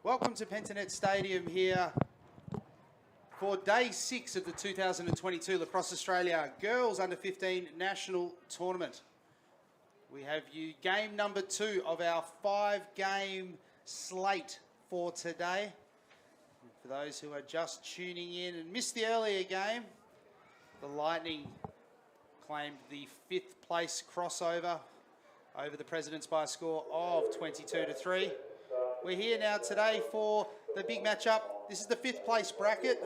Welcome to Pentanet Stadium here for day 6 of the 2022 Lacrosse Australia Girls Under 15 National Tournament. We have you game number 2 of our 5-game slate for today. For those who are just tuning in and missed the earlier game, the Lightning claimed the 5th place crossover over the Presidents by a score of 22-3. We're here now today for the big matchup. This is the 5th place bracket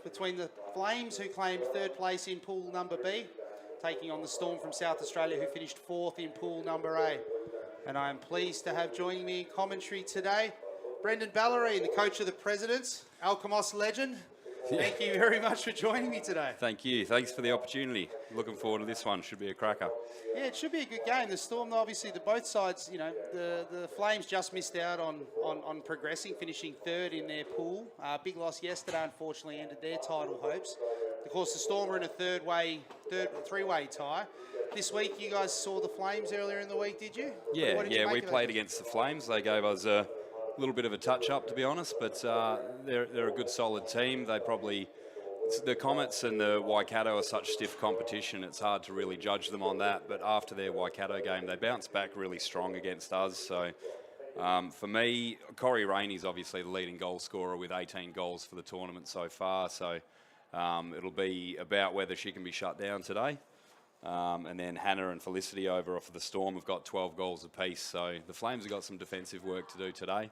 between the Flames, who claimed 3rd place in pool number B, taking on the Storm from South Australia, who finished 4th in pool number A. And I am pleased to have joining me in commentary today, Brendan Ballerine, the coach of the Presidents, Alkimos legend. Thank you very much for joining me today. Thank you. Thanks for the opportunity. Looking forward to this one. Should be a cracker. Yeah, it should be a good game. The Storm, obviously, both sides, you know, the Flames just missed out on progressing, finishing 3rd in their pool. Big loss yesterday, unfortunately, ended their title hopes. Of course, the Storm were in a three-way tie. This week, you guys saw the Flames earlier in the week, did you? Yeah, we played against the Flames. They gave us a little bit of a touch-up, to be honest, but they're a good, solid team. The Comets and the Waikato are such stiff competition, it's hard to really judge them on that. But after their Waikato game, they bounced back really strong against us. So for me, Corey Rainey's obviously the leading goal scorer with 18 goals for the tournament so far. So it'll be about whether she can be shut down today. And then Hannah and Felicity over for the Storm have got 12 goals apiece. So the Flames have got some defensive work to do today.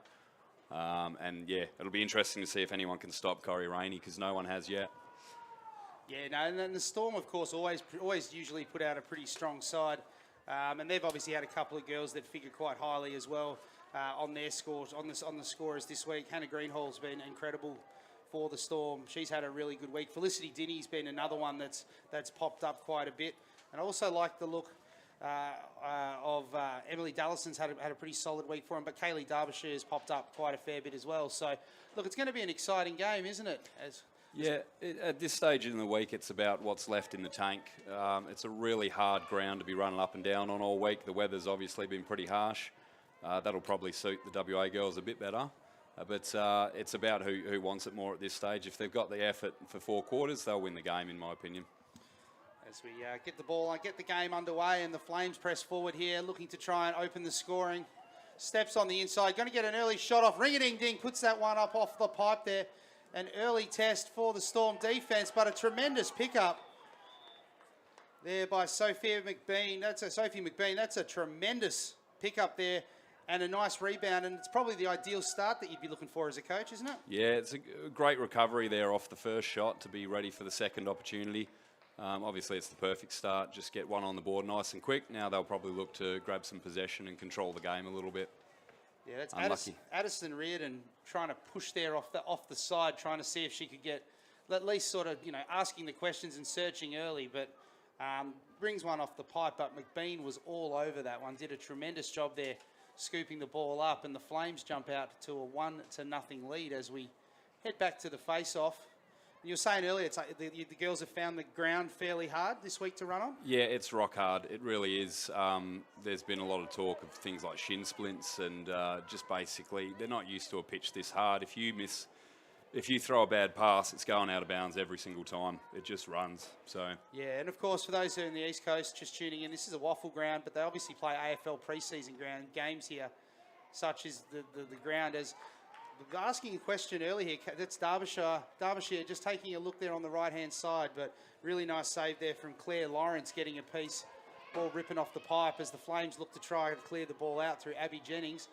And yeah, it'll be interesting to see if anyone can stop Corey Rainey, because no one has yet. Yeah, no, and then the Storm, of course, always usually put out a pretty strong side. And they've obviously had a couple of girls that figure quite highly as well on their scores, on the scorers this week. Hannah Greenhall's been incredible for the Storm. She's had a really good week. Felicity Dinny's been another one that's popped up quite a bit. And I also like the look of Emily Dallason's had a pretty solid week for him, but Kaylee Derbyshire has popped up quite a fair bit as well. So, look, it's going to be an exciting game, isn't it? At this stage in the week, it's about what's left in the tank. It's a really hard ground to be running up and down on all week. The weather's obviously been pretty harsh. That'll probably suit the WA girls a bit better. But it's about who wants it more at this stage. If they've got the effort for 4 quarters, they'll win the game, in my opinion. As we get the ball, get the game underway, and the Flames press forward here, looking to try and open the scoring. Steps on the inside, going to get an early shot off. Ring-a-ding-ding, puts that one up off the pipe there. An early test for the Storm defence, but a tremendous pickup there by Sophie McBean. That's a tremendous pickup there, and a nice rebound, and it's probably the ideal start that you'd be looking for as a coach, isn't it? Yeah, it's a great recovery there off the first shot to be ready for the second opportunity. Obviously, it's the perfect start. Just get one on the board nice and quick. Now they'll probably look to grab some possession and control the game a little bit. Yeah, that's Addison Reardon trying to push there off the side, trying to see if she could get at least sort of, you know, asking the questions and searching early, but brings one off the pipe. But McBean was all over that one. Did a tremendous job there, scooping the ball up, and the Flames jump out to a 1-0 lead as we head back to the face-off. You were saying earlier, it's like the girls have found the ground fairly hard this week to run on? Yeah, it's rock hard. It really is. There's been a lot of talk of things like shin splints, and just basically they're not used to a pitch this hard. If you throw a bad pass, it's going out of bounds every single time. It just runs. So yeah, and of course, for those who are in the East Coast just tuning in, this is a waffle ground, but they obviously play AFL preseason ground games here, such as the ground as. Asking a question earlier here, that's Derbyshire just taking a look there on the right-hand side, but really nice save there from Claire Lawrence, getting a piece, ball ripping off the pipe as the Flames look to try to clear the ball out through Abby Jennings.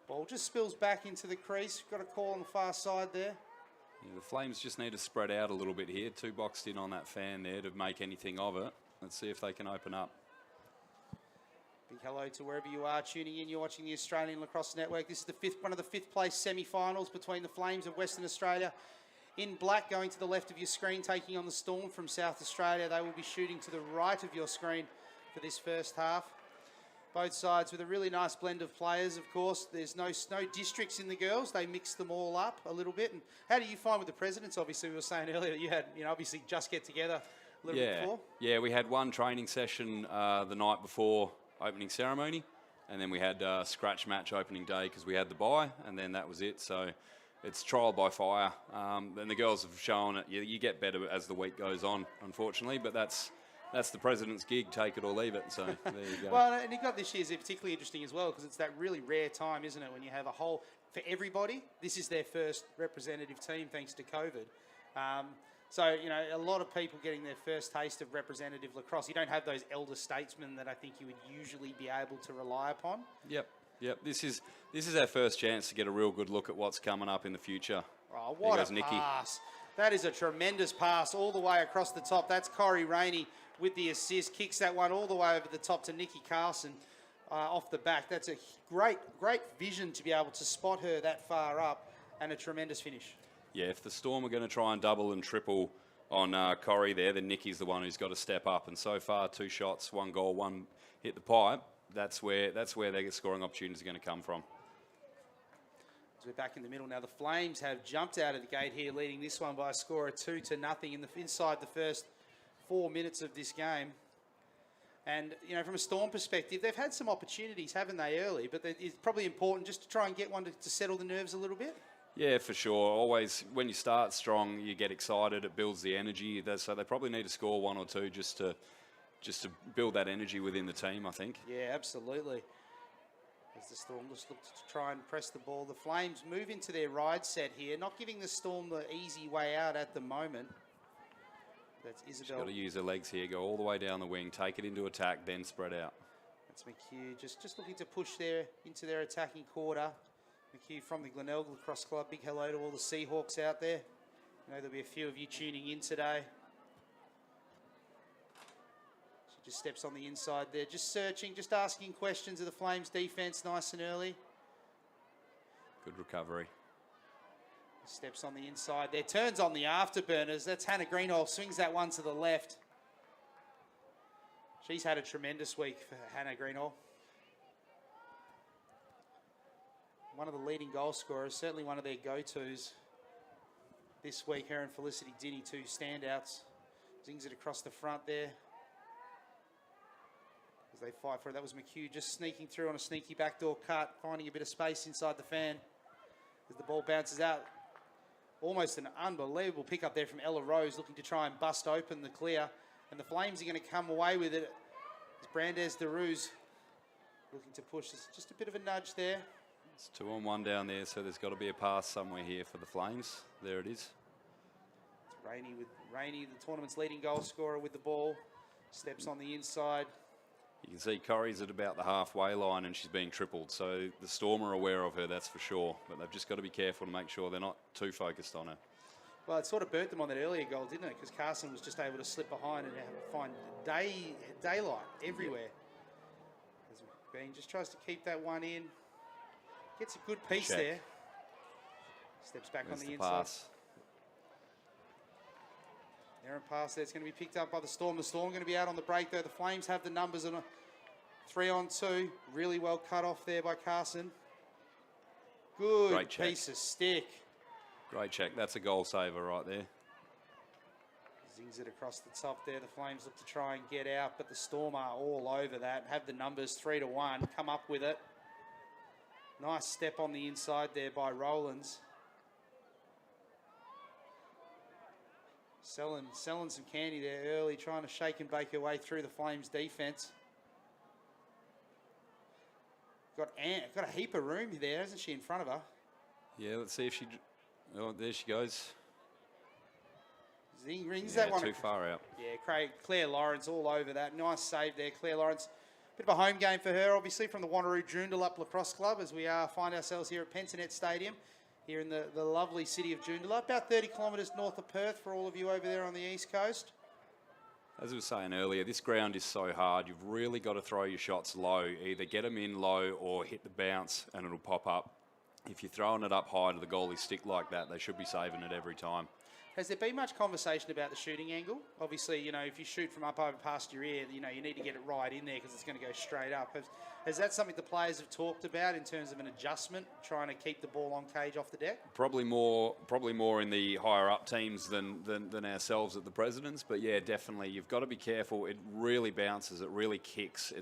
Ball just spills back into the crease. Got a call on the far side there. Yeah, the Flames just need to spread out a little bit here. 2 boxed in on that fan there to make anything of it. Let's see if they can open up. Big hello to wherever you are tuning in. You're watching the Australian Lacrosse Network. This is one of the 5th place semi-finals between the Flames of Western Australia. In black, going to the left of your screen, taking on the Storm from South Australia. They will be shooting to the right of your screen for this first half. Both sides with a really nice blend of players, of course. There's no districts in the girls. They mix them all up a little bit. And how do you find with the Presidents? Obviously, we were saying earlier that you had, obviously just get together a little bit before. Yeah, we had one training session the night before opening ceremony. and then we had a scratch match opening day because we had the bye, and then that was it. So it's trial by fire. And the girls have shown it. You get better as the week goes on, unfortunately, but that's the president's gig, take it or leave it. So there you go. Well, and you've got this year's particularly interesting as well because it's that really rare time, isn't it, when you have a whole, for everybody, this is their first representative team thanks to COVID. So, you know, a lot of people getting their first taste of representative lacrosse. You don't have those elder statesmen that I think you would usually be able to rely upon. Yep. This is our first chance to get a real good look at what's coming up in the future. Oh, what a pass. That is a tremendous pass all the way across the top. That's Corey Rainey with the assist. Kicks that one all the way over the top to Nikki Carlson off the back. That's a great vision to be able to spot her that far up, and a tremendous finish. Yeah, if the Storm are going to try and double and triple on Corey there, then Nikki's the one who's got to step up. And so far, 2 shots, 1 goal, 1 hit the pipe. That's where their scoring opportunities are going to come from. So we're back in the middle now. The Flames have jumped out of the gate here, leading this one by a score of 2-0 inside the first 4 minutes of this game. And, you know, from a Storm perspective, they've had some opportunities, haven't they, early? But it's probably important just to try and get one to settle the nerves a little bit. Yeah, for sure. Always, when you start strong, you get excited. It builds the energy. So they probably need to score 1 or 2 just to build that energy within the team, I think. Yeah, absolutely. As the Storm just look to try and press the ball. The Flames move into their ride set here, not giving the Storm the easy way out at the moment. That's Isabel. She's got to use her legs here, go all the way down the wing, take it into attack, then spread out. That's McHugh just looking to push there into their attacking quarter. McHugh from the Glenelg Lacrosse Club. Big hello to all the Seahawks out there. I know there'll be a few of you tuning in today. She just steps on the inside there, just searching, just asking questions of the Flames defence nice and early. Good recovery. Steps on the inside there, turns on the afterburners. That's Hannah Greenhall, swings that one to the left. She's had a tremendous week for Hannah Greenhall. One of the leading goal scorers, certainly one of their go-tos this week. Her and Felicity Diddy, 2 standouts. Zings it across the front there as they fight for it. That was McHugh just sneaking through on a sneaky backdoor cut, finding a bit of space inside the fan as the ball bounces out. Almost an unbelievable pickup there from Ella Rose, looking to try and bust open the clear. And the Flames are going to come away with it. It's Brandes de Ruse looking to push. There's just a bit of a nudge there. It's 2-on-1 down there, so there's got to be a pass somewhere here for the Flames. There it is. It's Rainey, the tournament's leading goal scorer with the ball. Steps on the inside. You can see Corrie's at about the halfway line and she's being tripled. So the Storm are aware of her, that's for sure. But they've just got to be careful to make sure they're not too focused on her. Well, it sort of burnt them on that earlier goal, didn't it? Because Carson was just able to slip behind and find daylight everywhere. Yeah. Bean just tries to keep that one in. Gets a good piece there. Steps back on the inside. Pass. Errant pass there. It's going to be picked up by the Storm. The Storm going to be out on the break though. The Flames have the numbers on a 3-on-2. Really well cut off there by Carson. Good piece of stick. Great check. That's a goal saver right there. Zings it across the top there. The Flames look to try and get out, but the Storm are all over that. Have the numbers 3-1. Come up with it. Nice step on the inside there by Rowlands. Selling some candy there early, trying to shake and bake her way through the Flames defence. Got a heap of room there, hasn't she, in front of her? Yeah, let's see if she... Oh, there she goes. Zing rings that one. Too far out. Yeah, Claire Lawrence all over that. Nice save there, Claire Lawrence. Bit of a home game for her, obviously, from the Wanneroo Joondalup Lacrosse Club, as we find ourselves here at Pentanet Stadium, here in the lovely city of Joondalup, about 30 kilometres north of Perth for all of you over there on the east coast. As I was saying earlier, this ground is so hard. You've really got to throw your shots low. Either get them in low or hit the bounce and it'll pop up. If you're throwing it up high to the goalie stick like that, they should be saving it every time. Has there been much conversation about the shooting angle? Obviously, you know, if you shoot from up over past your ear, you know, you need to get it right in there because it's going to go straight up. Has that something the players have talked about in terms of an adjustment, trying to keep the ball on cage off the deck? Probably more in the higher up teams than ourselves at the Presidents. But yeah, definitely, you've got to be careful. It really bounces. It really kicks.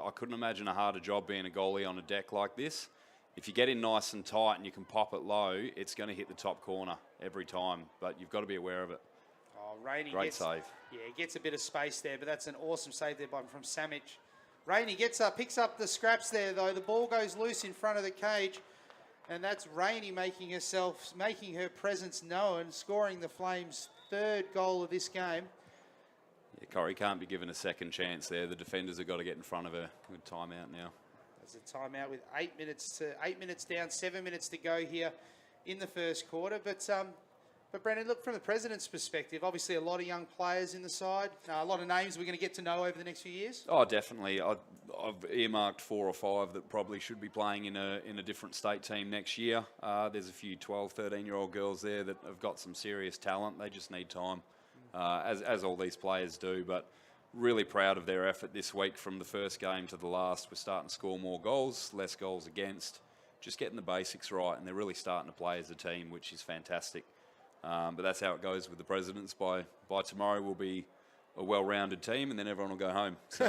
I couldn't imagine a harder job being a goalie on a deck like this. If you get in nice and tight and you can pop it low, it's going to hit the top corner every time. But you've got to be aware of it. Oh, Rainey Great save. Yeah, he gets a bit of space there, but that's an awesome save there from Samic. Rainey gets up, picks up the scraps there, though. The ball goes loose in front of the cage. And that's Rainey making her presence known, scoring the Flames' third goal of this game. Yeah, Corrie can't be given a second chance there. The defenders have got to get in front of her. Good timeout now. There's a timeout with 8 minutes down, 7 minutes to go here in the first quarter. But Brendan, look, from the President's perspective, obviously a lot of young players in the side, a lot of names we're going to get to know over the next few years. Oh, definitely. I've earmarked 4 or 5 that probably should be playing in a different state team next year. There's a few 12, 13-year-old girls there that have got some serious talent. They just need time, as all these players do. But really proud of their effort this week from the first game to the last. We're starting to score more goals, less goals against, just getting the basics right, and they're really starting to play as a team, which is fantastic. But that's how it goes with the Presidents. By tomorrow, we'll be a well-rounded team, and then everyone will go home. So,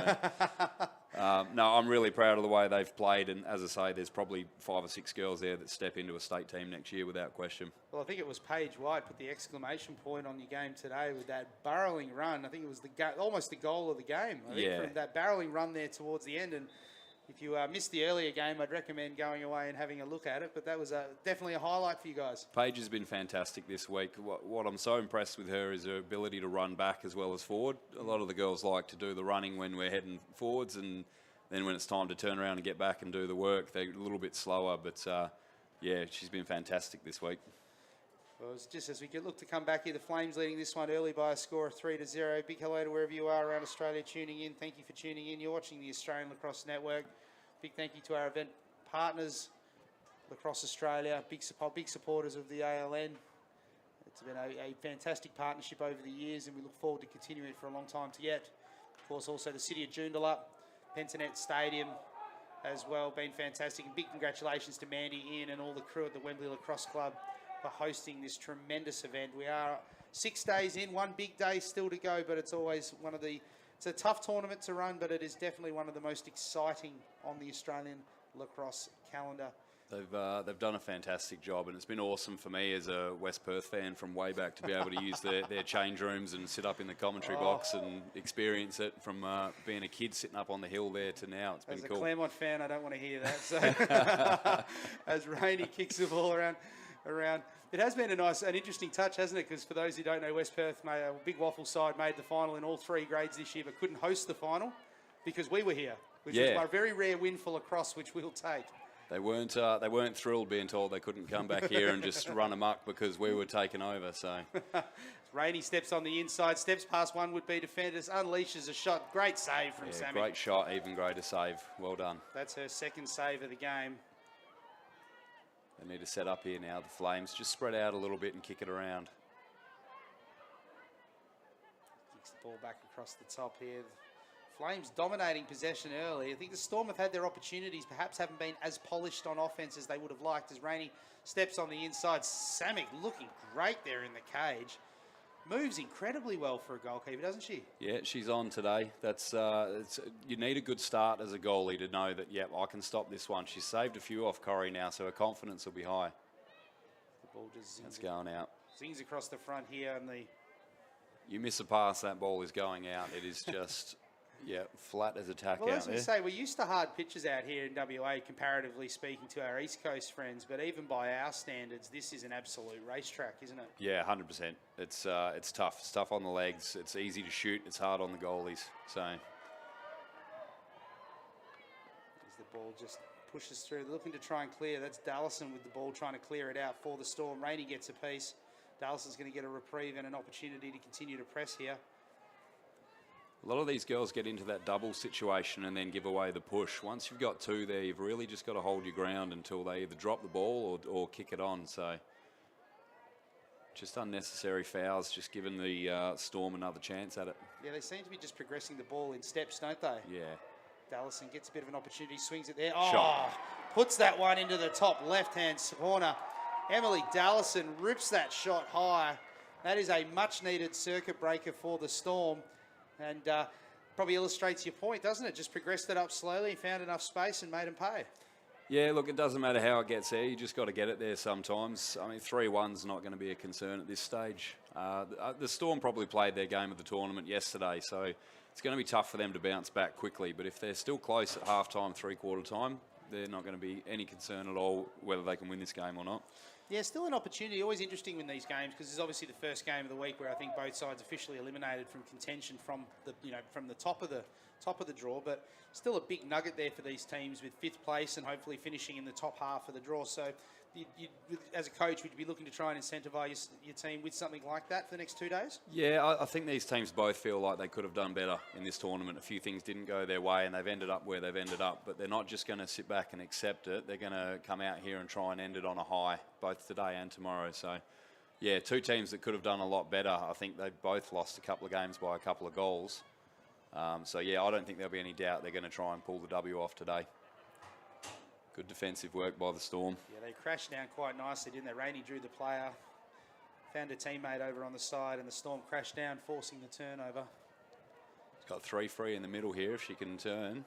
no, I'm really proud of the way they've played, and as I say, there's probably 5 or 6 girls there that step into a state team next year without question. Well, I think it was Paige White put the exclamation point on your game today with that barrelling run. I think it was almost the goal of the game. I think from that barrelling run there towards the end. And if you missed the earlier game, I'd recommend going away and having a look at it. But that was definitely a highlight for you guys. Paige has been fantastic this week. What I'm so impressed with her is her ability to run back as well as forward. A lot of the girls like to do the running when we're heading forwards, and then when it's time to turn around and get back and do the work, they're a little bit slower. But yeah, she's been fantastic this week. Well, it's just as we look to come back here, the Flames leading this one early by a score of 3-0. Big hello to wherever you are around Australia tuning in. Thank you for tuning in. You're watching the Australian Lacrosse Network. Big thank you to our event partners, Lacrosse Australia, big supporters of the ALN. It's been a fantastic partnership over the years, and we look forward to continuing it for a long time to yet. Of course, also the City of Joondalup, Pentanet Stadium as well, been fantastic. And big congratulations to Mandy, Ian, and all the crew at the Wembley Lacrosse Club for hosting this tremendous event. We are 6 days in, one big day still to go, but it's always it's a tough tournament to run, but it is definitely one of the most exciting on the Australian lacrosse calendar. They've done a fantastic job, and it's been awesome for me as a West Perth fan from way back to be able to use their change rooms and sit up in the commentary box and experience it from being a kid sitting up on the hill there to now. It's been cool. As a Claremont fan, I don't want to hear that. So as Rainey kicks the ball around. It has been an interesting touch, hasn't it? Because for those who don't know, West Perth, a big waffle side, made the final in all 3 grades this year, but couldn't host the final because we were here, which was a very rare win for lacrosse, which we'll take. They weren't thrilled being told they couldn't come back here and just run amok because we were taking over. So Rainey steps on the inside, steps past one would-be defenders, unleashes a shot. Great save from Sammy. Great shot, even greater save. Well done. That's her second save of the game. They need to set up here now, the Flames. Just spread out a little bit and kick it around. Kicks the ball back across the top here. Flames dominating possession early. I think the Storm have had their opportunities, perhaps haven't been as polished on offense as they would have liked as Rainey steps on the inside. Samic looking great there in the cage. Moves incredibly well for a goalkeeper, doesn't she? Yeah, she's on today. That's you need a good start as a goalie to know that, I can stop this one. She's saved a few off Corrie now, so her confidence will be high. The ball just zings going out. Zings across the front here, and you miss a pass, that ball is going out. It is just flat as a tack out there. Well, as we say, we're used to hard pitches out here in WA, comparatively speaking to our East Coast friends, but even by our standards, this is an absolute racetrack, isn't it? Yeah, 100%. It's tough. It's tough on the legs. It's easy to shoot. It's hard on the goalies. So as the ball just pushes through, looking to try and clear. That's Dallison with the ball trying to clear it out for the Storm. Rainey gets a piece. Dallason's going to get a reprieve and an opportunity to continue to press here. A lot of these girls get into that double situation and then give away the push. Once you've got 2 there, you've really just got to hold your ground until they either drop the ball or kick it on. So Just unnecessary fouls, just giving the Storm another chance at it. Yeah, they seem to be just progressing the ball in steps, don't they? Yeah. Dallison gets a bit of an opportunity, swings it there. Oh, Shot. puts that one into the top left-hand corner. Emily Dallison rips that shot high. That is a much-needed circuit breaker for the Storm. And probably illustrates your point, doesn't it? Just progressed it up slowly, found enough space and made them pay. Yeah, look, it doesn't matter how it gets there. You just got to get it there sometimes. I mean, 3-1's not going to be a concern at this stage. The Storm probably played their game of the tournament yesterday, so it's going to be tough for them to bounce back quickly. But if they're still close at half-time, three-quarter time, they're not going to be any concern at all whether they can win this game or not. Yeah, still an opportunity. Always interesting in these games because it's obviously the first game of the week where I think both sides officially eliminated from contention from the from the top of the draw. But still a big nugget there for these teams with 5th place and hopefully finishing in the top half of the draw. So, as a coach, would you be looking to try and incentivise your team with something like that for the next 2 days? Yeah, I think these teams both feel like they could have done better in this tournament. A few things didn't go their way and they've ended up where they've ended up, but they're not just going to sit back and accept it. They're going to come out here and try and end it on a high, both today and tomorrow. So, yeah, 2 teams that could have done a lot better. I think they've both lost a couple of games by a couple of goals. So, yeah, I don't think there'll be any doubt they're going to try and pull the W off today. Good defensive work by the Storm. Yeah, they crashed down quite nicely, didn't they? Rainey drew the player, found a teammate over on the side, and the Storm crashed down, forcing the turnover. She's got 3 free in the middle here if she can turn.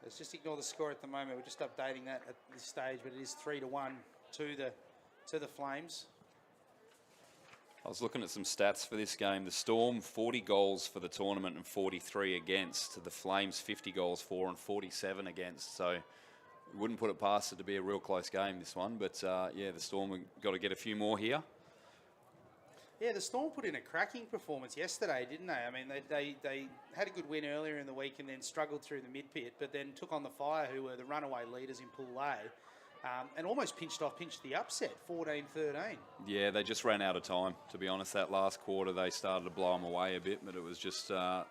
Let's just ignore the score at the moment. We're just updating that at this stage, but it is 3-1 to the Flames. I was looking at some stats for this game. The Storm, 40 goals for the tournament and 43 against. The Flames, 50 goals for and 47 against. So wouldn't put it past it to be a real close game, this one. But, yeah, the Storm have got to get a few more here. Yeah, the Storm put in a cracking performance yesterday, didn't they? I mean, they had a good win earlier in the week and then struggled through the mid-pit, but then took on the Fire, who were the runaway leaders in Pool A, and almost pinched the upset, 14-13. Yeah, they just ran out of time, to be honest. That last quarter, they started to blow them away a bit, but it was just a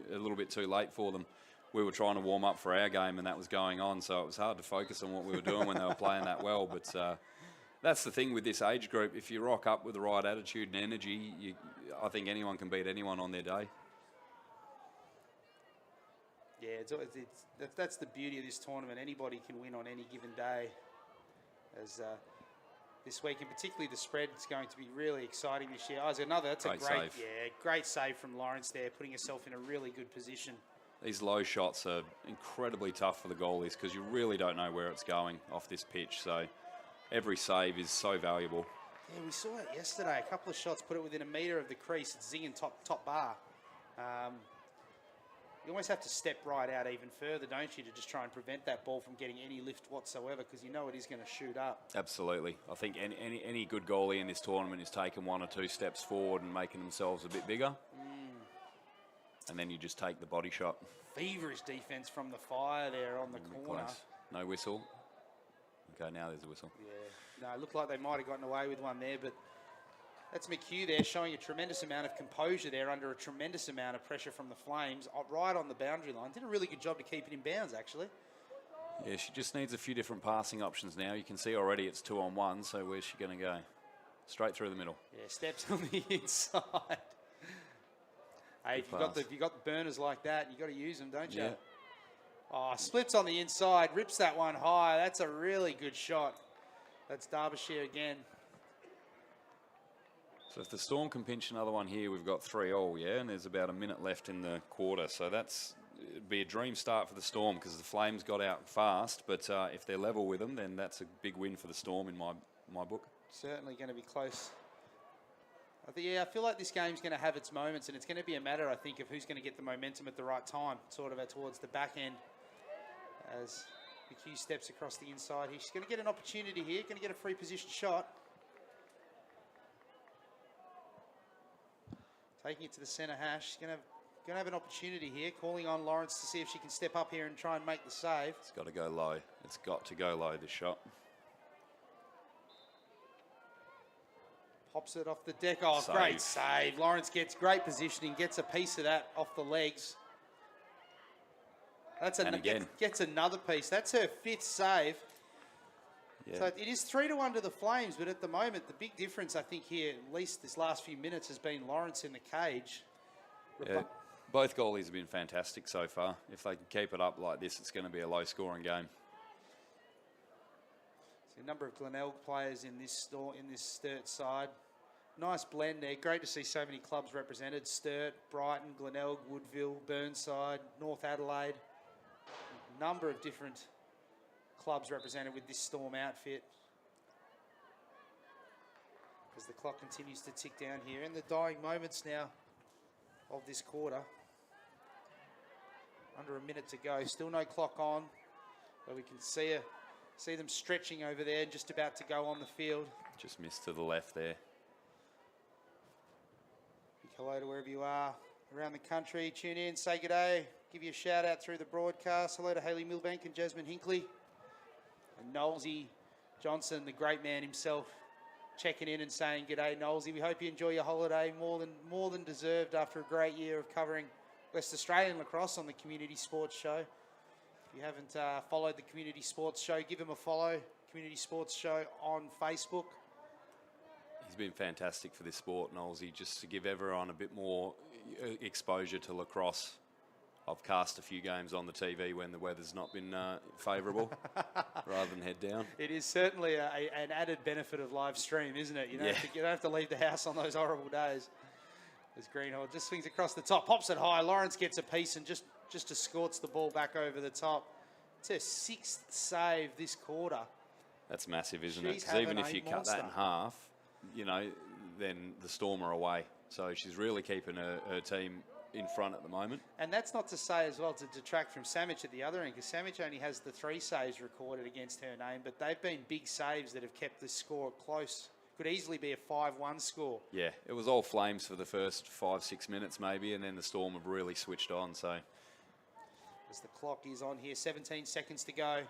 little bit too late for them. We were trying to warm up for our game and that was going on, so it was hard to focus on what we were doing when they were playing that well. But that's the thing with this age group. If you rock up with the right attitude and energy, I think anyone can beat anyone on their day. Yeah, that's the beauty of this tournament. Anybody can win on any given day. As this week, and particularly the spread is going to be really exciting this year. That's a great save. Yeah, great save from Lawrence there, putting herself in a really good position. These low shots are incredibly tough for the goalies because you really don't know where it's going off this pitch. So every save is so valuable. Yeah, we saw it yesterday. A couple of shots put it within a metre of the crease. It's zinging top bar. You almost have to step right out even further, don't you, to just try and prevent that ball from getting any lift whatsoever because you know it is going to shoot up. Absolutely. I think any good goalie in this tournament is taking 1 or 2 steps forward and making themselves a bit bigger. And then you just take the body shot. Feverish defence from the Fire there on the corner. Close. No whistle. Okay, now there's a whistle. Yeah. No, it looked like they might have gotten away with one there, but that's McHugh there showing a tremendous amount of composure there under a tremendous amount of pressure from the Flames, right on the boundary line. Did a really good job to keep it in bounds, actually. Yeah, she just needs a few different passing options now. You can see already it's 2-on-1, so where's she going to go? Straight through the middle. Yeah, steps on the inside. Hey, if you got the burners like that, you got to use them, don't you? Yeah. Oh, splits on the inside, rips that one high. That's a really good shot. That's Derbyshire again. So if the Storm can pinch another one here, we've got 3-3, yeah, and there's about a minute left in the quarter. So it'd be a dream start for the Storm because the Flames got out fast. But if they're level with them, then that's a big win for the Storm in my book. Certainly going to be close. I feel like this game's going to have its moments, and it's going to be a matter, I think, of who's going to get the momentum at the right time, sort of towards the back end. As McHugh steps across the inside, he's going to get an opportunity here, going to get a free position shot. Taking it to the centre hash, going to have an opportunity here, calling on Lawrence to see if she can step up here and try and make the save. It's got to go low. It's got to go low, this shot. Pops it off the deck. Oh, Save. Great save. Lawrence gets great positioning, gets a piece of that off the legs. And again. Gets another piece. That's her 5th save. Yeah. So it is 3-1 to the Flames, but at the moment, the big difference, I think, here, at least this last few minutes, has been Lawrence in the cage. Yeah. Both goalies have been fantastic so far. If they can keep it up like this, it's going to be a low-scoring game. So a number of Glenelg players in this Sturt side. Nice blend there. Great to see so many clubs represented. Sturt, Brighton, Glenelg, Woodville, Burnside, North Adelaide. A number of different clubs represented with this Storm outfit. As the clock continues to tick down here. In the dying moments now of this quarter. Under a minute to go. Still no clock on. But we can see them stretching over there, just about to go on the field. Just missed to the left there. Big hello to wherever you are around the country. Tune in, say good day, give you a shout out through the broadcast. Hello to Hayley Milbank and Jasmine Hinkley. And Knowlesy Johnson, the great man himself, checking in and saying g'day, Knowlesy. We hope you enjoy your holiday, more than deserved after a great year of covering West Australian lacrosse on the Community Sports Show. If you haven't followed the Community Sports Show, give him a follow. Community Sports Show on Facebook. He's been fantastic for this sport, Knowlesy, just to give everyone a bit more exposure to lacrosse. I've cast a few games on the TV when the weather's not been favourable, rather than head down. It is certainly an added benefit of live stream, isn't it? You don't have to leave the house on those horrible days. As Greenhall just swings across the top, pops it high. Lawrence gets a piece and just escorts the ball back over the top. It's her 6th save this quarter. That's massive, isn't it? Because even if you cut that in half, you know, then the Storm are away. So she's really keeping her team in front at the moment. And that's not to say as well to detract from Samic at the other end, because Samic only has the 3 saves recorded against her name, but they've been big saves that have kept the score close. Could easily be a 5-1 score. Yeah, it was all Flames for the first 5-6 minutes maybe, and then the Storm have really switched on. So as the clock is on here, 17 seconds to go.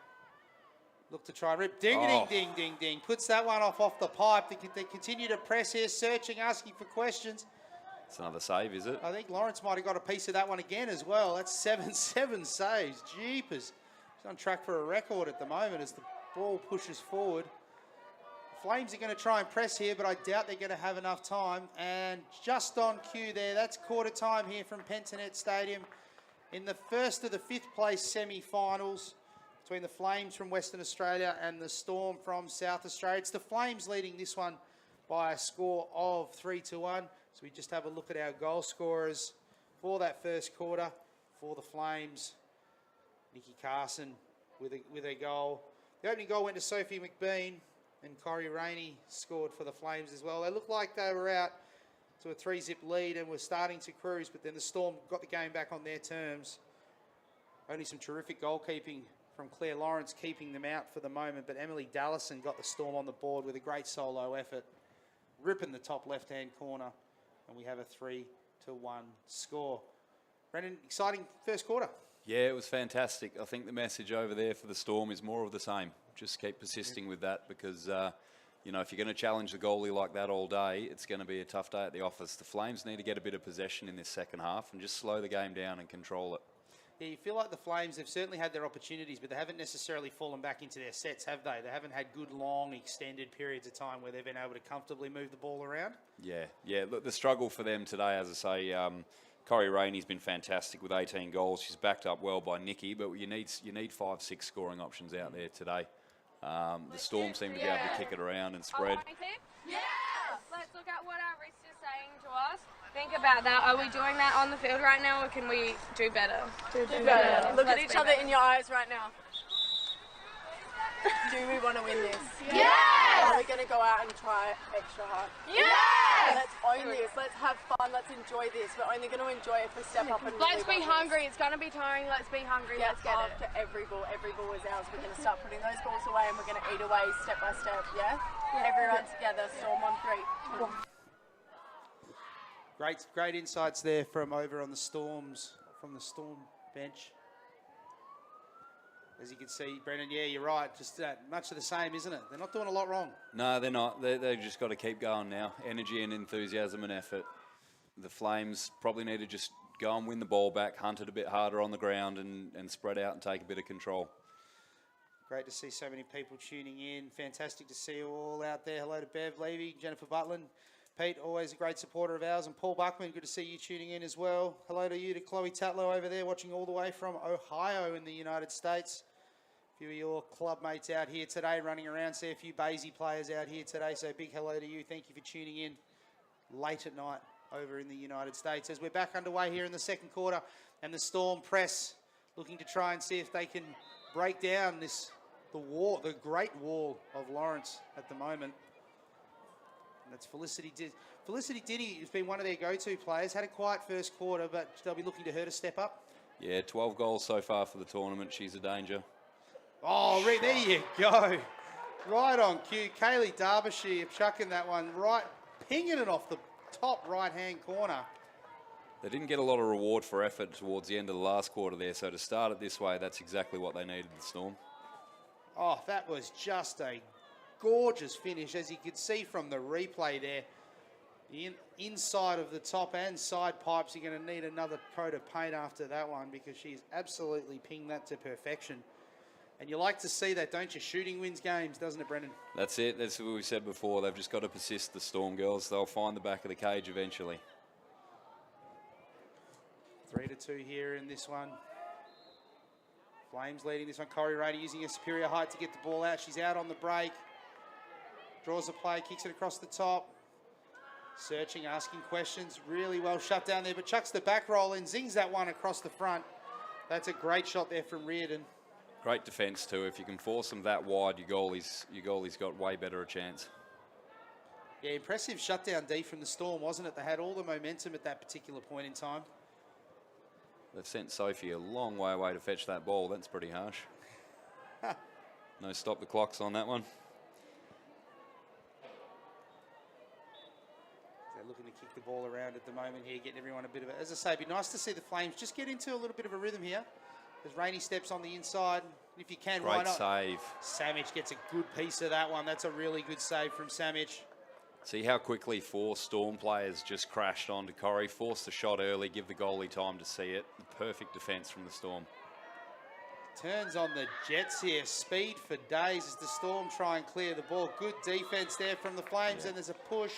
Look to try and rip. Ding. Puts that one off the pipe. They continue to press here, searching, asking for questions. It's another save, is it? I think Lawrence might have got a piece of that one again as well. That's 7 saves. Jeepers. He's on track for a record at the moment as the ball pushes forward. Flames are going to try and press here, but I doubt they're going to have enough time. And just on cue there, that's quarter time here from Pentanet Stadium in the first of the 5th place semi-finals between the Flames from Western Australia and the Storm from South Australia. It's the Flames leading this one by a score of 3-1. So we just have a look at our goal scorers for that first quarter for the Flames. Nikki Carson with a goal. The opening goal went to Sophie McBean, and Corey Rainey scored for the Flames as well. They looked like they were out to a 3-zip lead and were starting to cruise, but then the Storm got the game back on their terms. Only some terrific goalkeeping from Claire Lawrence keeping them out for the moment, but Emily Dallison got the Storm on the board with a great solo effort, ripping the top left-hand corner, and we have a 3-1 score. Brendan, exciting first quarter. Yeah, it was fantastic. I think the message over there for the Storm is more of the same. Just keep persisting with that because, you know, if you're going to challenge the goalie like that all day, it's going to be a tough day at the office. The Flames need to get a bit of possession in this second half and just slow the game down and control it. Yeah, you feel like the Flames have certainly had their opportunities, but they haven't necessarily fallen back into their sets, have they? They haven't had good, long, extended periods of time where they've been able to comfortably move the ball around. Yeah. Look, the struggle for them today, as I say, Corey Rainey's been fantastic with 18 goals. She's backed up well by Nikki, but you need 5-6 scoring options out there today. The Storm seem to be able to kick it around and spread. Yeah! Let's look at what our wrist is saying to us. Think about that. Are we doing that on the field right now, or can we do better? Do better. Look at each other in your eyes right now. Do we want to win this? Yeah! Are we going to go out and try extra hard? Yeah! Let's own this. Let's have fun. Let's enjoy this. We're only going to enjoy it if we step up and let's be hungry. It's going to be tiring. Let's be hungry. Yeah, let's get it. after every ball is ours. We're going to start putting those balls away and we're going to eat away step by step. Yeah? Everyone together. Storm on 3. Great insights there from over on the Storm bench. As you can see, Brendan, yeah, you're right. Just much of the same, isn't it? They're not doing a lot wrong. No, they're not. They've just got to keep going now. Energy and enthusiasm and effort. The Flames probably need to just go and win the ball back, hunt it a bit harder on the ground and spread out and take a bit of control. Great to see so many people tuning in. Fantastic to see you all out there. Hello to Bev Levy, Jennifer Butland, Pete, always a great supporter of ours, and Paul Buckman, good to see you tuning in as well. Hello to you, to Chloe Tatlow over there, watching all the way from Ohio in the United States. A few of your club mates out here today, running around. See a few Basie players out here today, so big hello to you. Thank you for tuning in late at night over in the United States. As we're back underway here in the second quarter, and the Storm press looking to try and see if they can break down the great wall of Lawrence at the moment. And that's Felicity Diddy has been one of their go-to players. Had a quiet first quarter, but they'll be looking to her to step up. Yeah, 12 goals so far for the tournament. She's a danger. Oh, there you go. Right on cue. Kaylee Derbyshire chucking that one right, pinging it off the top right-hand corner. They didn't get a lot of reward for effort towards the end of the last quarter there, so to start it this way, that's exactly what they needed, the Storm. Oh, that was just a gorgeous finish, as you could see from the replay there. The inside of the top and side pipes, you're going to need another coat of paint after that one, because she's absolutely pinged that to perfection. And you like to see that, don't you? Shooting wins games, doesn't it, Brendan? That's it. That's what we said before. They've just got to persist, the Storm girls. They'll find the back of the cage eventually. 3-2 here in this one. Flames leading this one. Corey Rady using her superior height to get the ball out. She's out on the break. Draws a play, kicks it across the top. Searching, asking questions. Really well shut down there, but chucks the back roll and zings that one across the front. That's a great shot there from Reardon. Great defence too. If you can force them that wide, your goalie's got way better a chance. Yeah, impressive shutdown D from the Storm, wasn't it? They had all the momentum at that particular point in time. They've sent Sophie a long way away to fetch that ball. That's pretty harsh. No stop the clocks on that one. They're looking to kick the ball around at the moment here, getting everyone a bit of it. As I say, it'd be nice to see the Flames just get into a little bit of a rhythm here. As Rainey steps on the inside, if you can, why not? Great save. Samich gets a good piece of that one. That's a really good save from Samich. See how quickly 4 Storm players just crashed onto Corrie, forced the shot early, give the goalie time to see it. The perfect defence from the Storm. Turns on the Jets here. Speed for days as the Storm try and clear the ball. Good defence there from the Flames, and there's a push.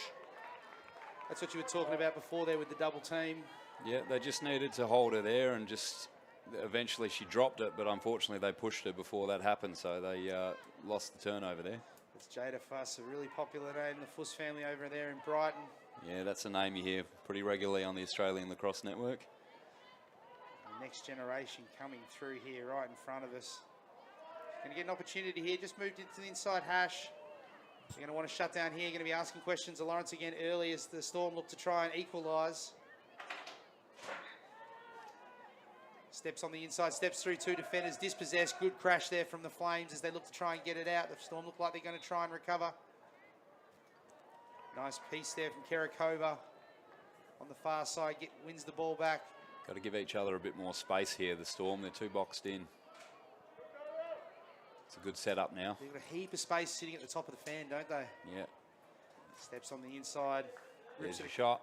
That's what you were talking about before there with the double team. Yeah, they just needed to hold her there, and just eventually she dropped it, but unfortunately they pushed her before that happened, so they lost the turnover there. It's Jada Fuss, a really popular name, the Fuss family over there in Brighton. Yeah, that's a name you hear pretty regularly on the Australian Lacrosse Network. The next generation coming through here right in front of us. Going to get an opportunity here, just moved into the inside hash. They're going to want to shut down here, going to be asking questions of Lawrence again early as the Storm look to try and equalise. Steps on the inside, steps through 2 defenders, dispossessed. Good crash there from the Flames as they look to try and get it out. The Storm look like they're going to try and recover. Nice piece there from Kerakova on the far side, wins the ball back. Got to give each other a bit more space here, the Storm. They're too boxed in. It's a good setup now. They've got a heap of space sitting at the top of the fan, don't they? Yeah. Steps on the inside. There's a shot.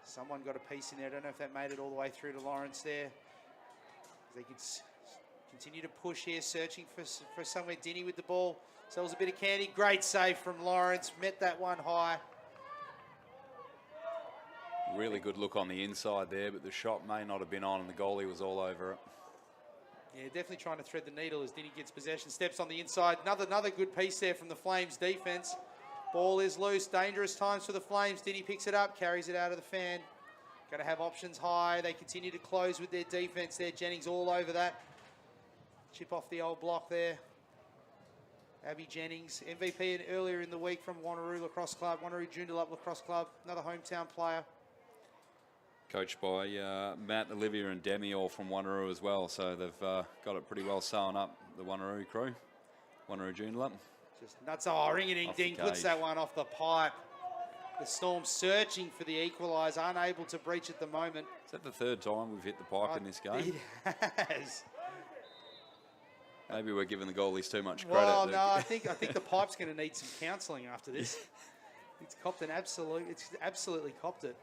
Someone got a piece in there. I don't know if that made it all the way through to Lawrence there. They could continue to push here, searching for somewhere. Dinny with the ball. Sells a bit of candy. Great save from Lawrence. Met that one high. Really good look on the inside there, but the shot may not have been on and the goalie was all over it. Yeah, definitely trying to thread the needle as Dinny gets possession. Steps on the inside. Another good piece there from the Flames defence. Ball is loose. Dangerous times for the Flames. Dinny picks it up, carries it out of the fan. Got to have options high. They continue to close with their defence there. Jennings all over that. Chip off the old block there. Abby Jennings, MVP earlier in the week from Wanneroo Lacrosse Club. Wanneroo Joondalup Lacrosse Club. Another hometown player. Coached by Matt, Olivia and Demi, all from Wanneroo as well. So they've got it pretty well sewn up, the Wanneroo crew. Wanneroo Joondalup. Just nuts. Oh, ring-a-ding-ding. Puts that one off the pipe. The Storm searching for the equaliser, unable to breach at the moment. Is that the 3rd time we've hit the pipe in this game? It has. Maybe we're giving the goalies too much credit. Well, no, I think the pipe's going to need some counselling after this. It's copped an absolute. It's absolutely copped it.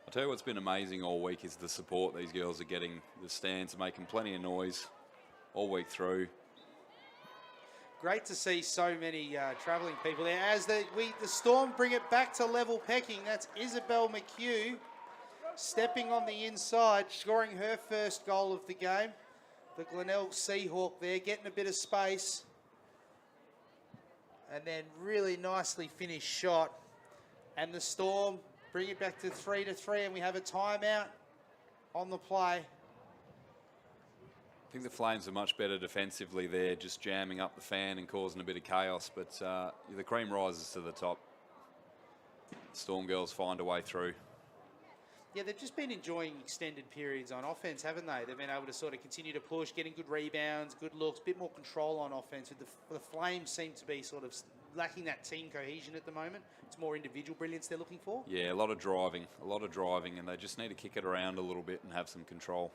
I'll tell you what's been amazing all week is the support these girls are getting. The stands are making plenty of noise all week through. Great to see so many travelling people there. As the Storm bring it back to level pecking. That's Isabel McHugh stepping on the inside, scoring her first goal of the game. The Glenelg Seahawk there, getting a bit of space. And then really nicely finished shot. And the Storm bring it back to 3-3, and we have a timeout on the play. I think the Flames are much better defensively there, just jamming up the fan and causing a bit of chaos, but the cream rises to the top. Storm girls find a way through. Yeah, they've just been enjoying extended periods on offense, haven't they? They've been able to sort of continue to push, getting good rebounds, good looks, a bit more control on offense. The Flames seem to be sort of lacking that team cohesion at the moment. It's more individual brilliance they're looking for. Yeah, a lot of driving, and they just need to kick it around a little bit and have some control.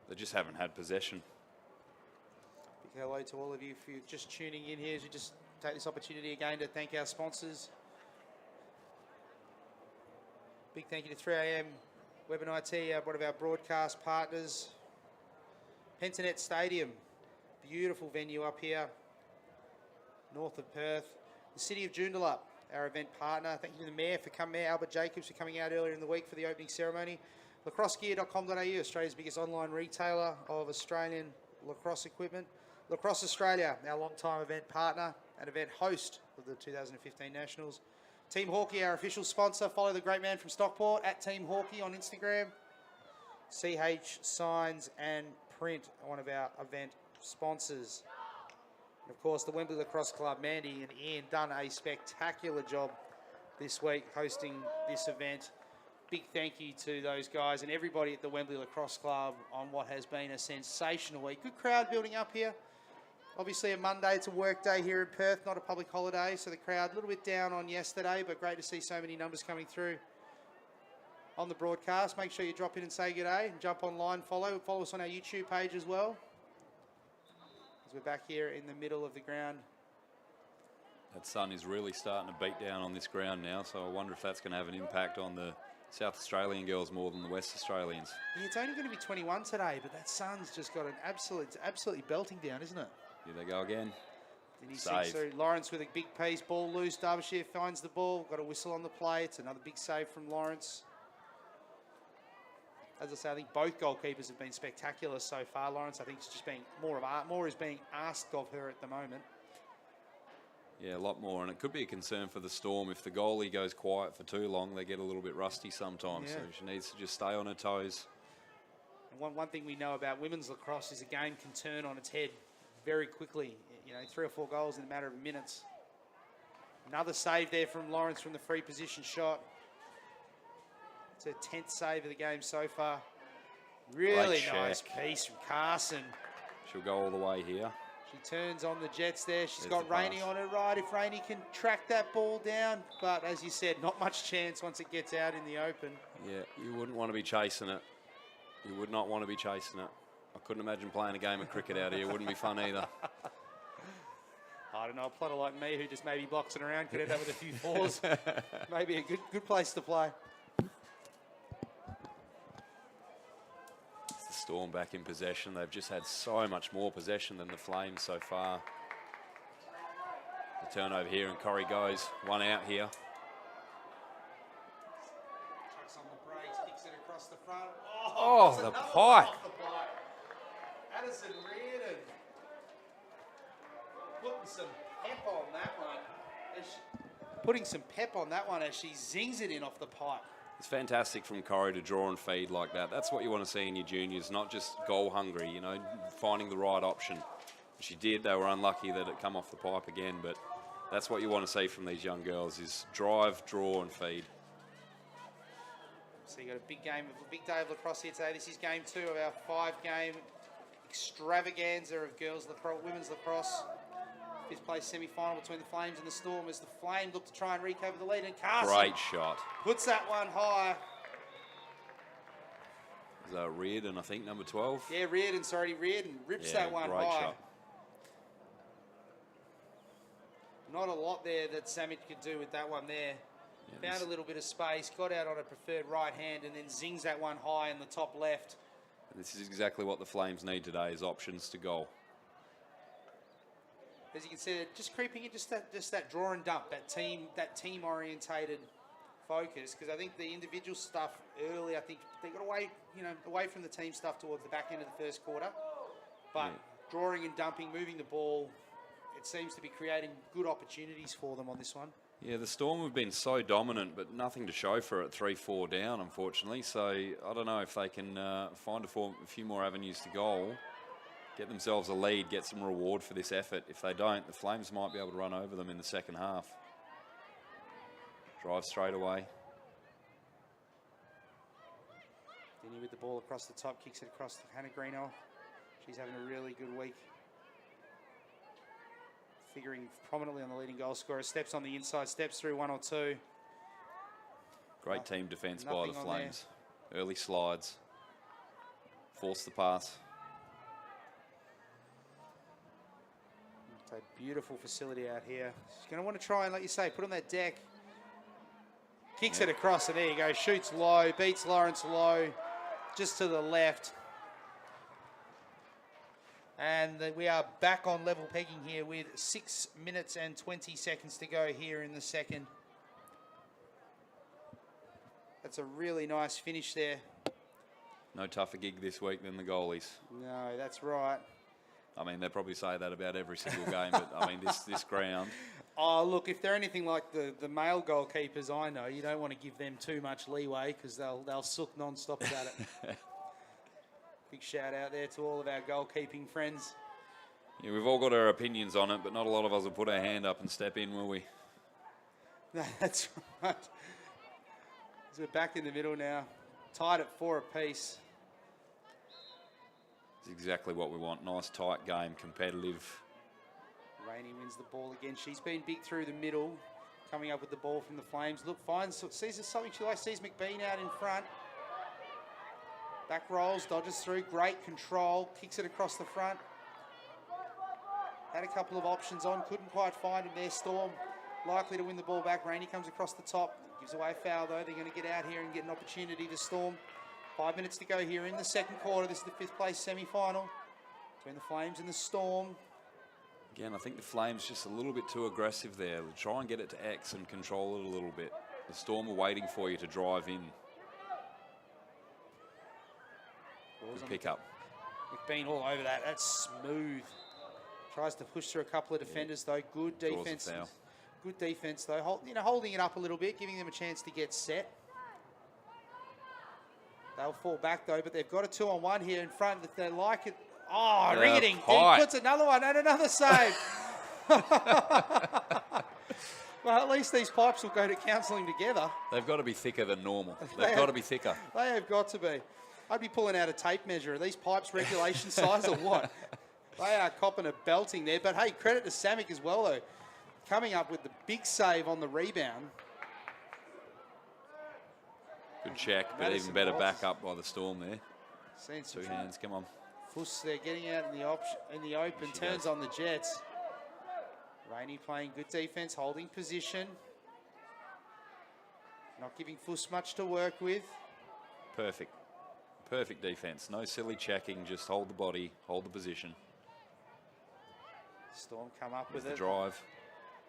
They just haven't had possession. Big hello to all of you if you're just tuning in here. As we just take this opportunity again to thank our sponsors. Big thank you to 3am Web and IT, one of our broadcast partners. Pentanet Stadium, beautiful venue up here, north of Perth. The City of Joondalup, our event partner. Thank you to the Mayor for coming, Mayor Albert Jacobs, for coming out earlier in the week for the opening ceremony. Lacrossegear.com.au, Australia's biggest online retailer of Australian lacrosse equipment. Lacrosse Australia, our long-time event partner and event host of the 2015 Nationals. Team Hawkey, our official sponsor. Follow the great man from Stockport at Team Hawkey on Instagram. CH Signs and Print, one of our event sponsors. And of course, the Wembley Lacrosse Club, Mandy and Ian, done a spectacular job this week hosting this event. Big thank you to those guys and everybody at the Wembley Lacrosse Club on what has been a sensational week. Good crowd building up here. Obviously a Monday, it's a work day here in Perth, not a public holiday, so the crowd a little bit down on yesterday, but great to see so many numbers coming through on the broadcast. Make sure you drop in and say good day and jump online, follow us on our YouTube page as well. As we're back here in the middle of the ground. That sun is really starting to beat down on this ground now, so I wonder if that's going to have an impact on the South Australian girls more than the West Australians. Yeah, it's only going to be 21 today, but that sun's just got absolutely belting down, isn't it? Here they go again. Then he sinks through. Lawrence with a big piece, ball loose. Derbyshire finds the ball, got a whistle on the play. It's another big save from Lawrence. As I say, I think both goalkeepers have been spectacular so far. Lawrence, I think, is just being more is being asked of her at the moment. Yeah, a lot more, and it could be a concern for the Storm. If the goalie goes quiet for too long, they get a little bit rusty sometimes, so she needs to just stay on her toes. And one thing we know about women's lacrosse is a game can turn on its head very quickly. 3 or 4 goals in a matter of minutes. Another save there from Lawrence from the free position shot. It's her 10th save of the game so far. Really nice piece from Carson. She'll go all the way here. She turns on the Jets there. She's got Rainey on her right. If Rainey can track that ball down. But as you said, not much chance once it gets out in the open. Yeah, you wouldn't want to be chasing it. You would not want to be chasing it. I couldn't imagine playing a game of cricket out here. Wouldn't be fun either. I don't know, a plotter like me who just maybe boxing around could end up with a few fours. Maybe a good place to play. It's the Storm back in possession. They've just had so much more possession than the Flames so far. The turnover here, and Corrie goes. One out here. Chucks on the brakes, kicks it across the front. Oh, the pipe. Addison Reardon putting some pep on that one as she zings it in off the pipe. It's fantastic from Corrie to draw and feed like that. That's what you want to see in your juniors, not just goal hungry, finding the right option. She did. They were unlucky that it come off the pipe again, but that's what you want to see from these young girls is drive, draw and feed. So you got a big day of lacrosse here today. This is game 2 of our 5-game extravaganza of women's lacrosse. 5th place semi-final between the Flames and the Storm as the Flames look to try and recover the lead. And Carson great shot. Puts that one high. Is that Reardon, I think, number 12? Yeah, Reardon rips that one great high. Shot. Not a lot there that Samic could do with that one there. Found a little bit of space, got out on a preferred right hand, and then zings that one high in the top left. This is exactly what the Flames need today, is options to goal. As you can see, they're just creeping in, just that draw and dump, that team orientated focus. Because I think the individual stuff early, I think they got away, away from the team stuff towards the back end of the first quarter. But drawing and dumping, moving the ball, it seems to be creating good opportunities for them on this one. Yeah, the Storm have been so dominant, but nothing to show for it. 3-4 down, unfortunately. So I don't know if they can find a few more avenues to goal, get themselves a lead, get some reward for this effort. If they don't, the Flames might be able to run over them in the second half. Drive straight away. Denny with the ball across the top, kicks it across to Hannah Greeno. She's having a really good week. Figuring prominently on the leading goal scorer. Steps on the inside, steps through one or two. Great team defence by the Nothing on Flames. Early slides. Force the pass. It's a beautiful facility out here. She's going to want to try and, like you say, put on that deck. Kicks it across, and there you go. Shoots low, beats Lawrence low, just to the left. And we are back on level pegging here with 6 minutes and 20 seconds to go here in the second. That's a really nice finish there. No tougher gig this week than the goalies. No, that's right. I mean, they probably say that about every single game, but I mean, this ground. Oh, look, if they're anything like the male goalkeepers I know, you don't want to give them too much leeway because they'll sook non-stop about it. Big shout out there to all of our goalkeeping friends. Yeah, we've all got our opinions on it, but not a lot of us will put our hand up and step in, will we? No, that's right. So we're back in the middle now, tied at 4 apiece. It's exactly what we want. Nice, tight game, competitive. Rainey wins the ball again. She's been big through the middle, coming up with the ball from the Flames. Look, sees something she likes, sees McBean out in front. Back rolls, dodges through, great control, kicks it across the front. Had a couple of options on, couldn't quite find him there. Storm likely to win the ball back. Rainey comes across the top, gives away a foul though. They're going to get out here and get an opportunity to Storm. 5 minutes to go here in the second quarter. This is the 5th place semi-final between the Flames and the Storm. Again, I think the Flames just a little bit too aggressive there. They'll try and get it to X and control it a little bit. The Storm are waiting for you to drive in. Good pick up. McBean all over that. That's smooth. Tries to push through a couple of defenders though. Good defense. Good defense though. Holding it up a little bit, giving them a chance to get set. They'll fall back though, but they've got a 2-on-1 here in front. If they like it. Oh, ring-a-ding. Puts another one and another save. Well, at least these pipes will go to counselling together. They've got to be thicker than normal. They've got to be thicker. They have got to be. I'd be pulling out a tape measure. Are these pipes regulation size or what? They are copping a belting there. But, hey, credit to Samick as well, though. Coming up with the big save on the rebound. Good check, but even better backup by the Storm there. Two hands, come on. Fuss there getting out in the open, turns on the Jets. Rainey playing good defence, holding position. Not giving Fuss much to work with. Perfect. Perfect defence. No silly checking, just hold the body, hold the position. Storm come up with the it. Drive.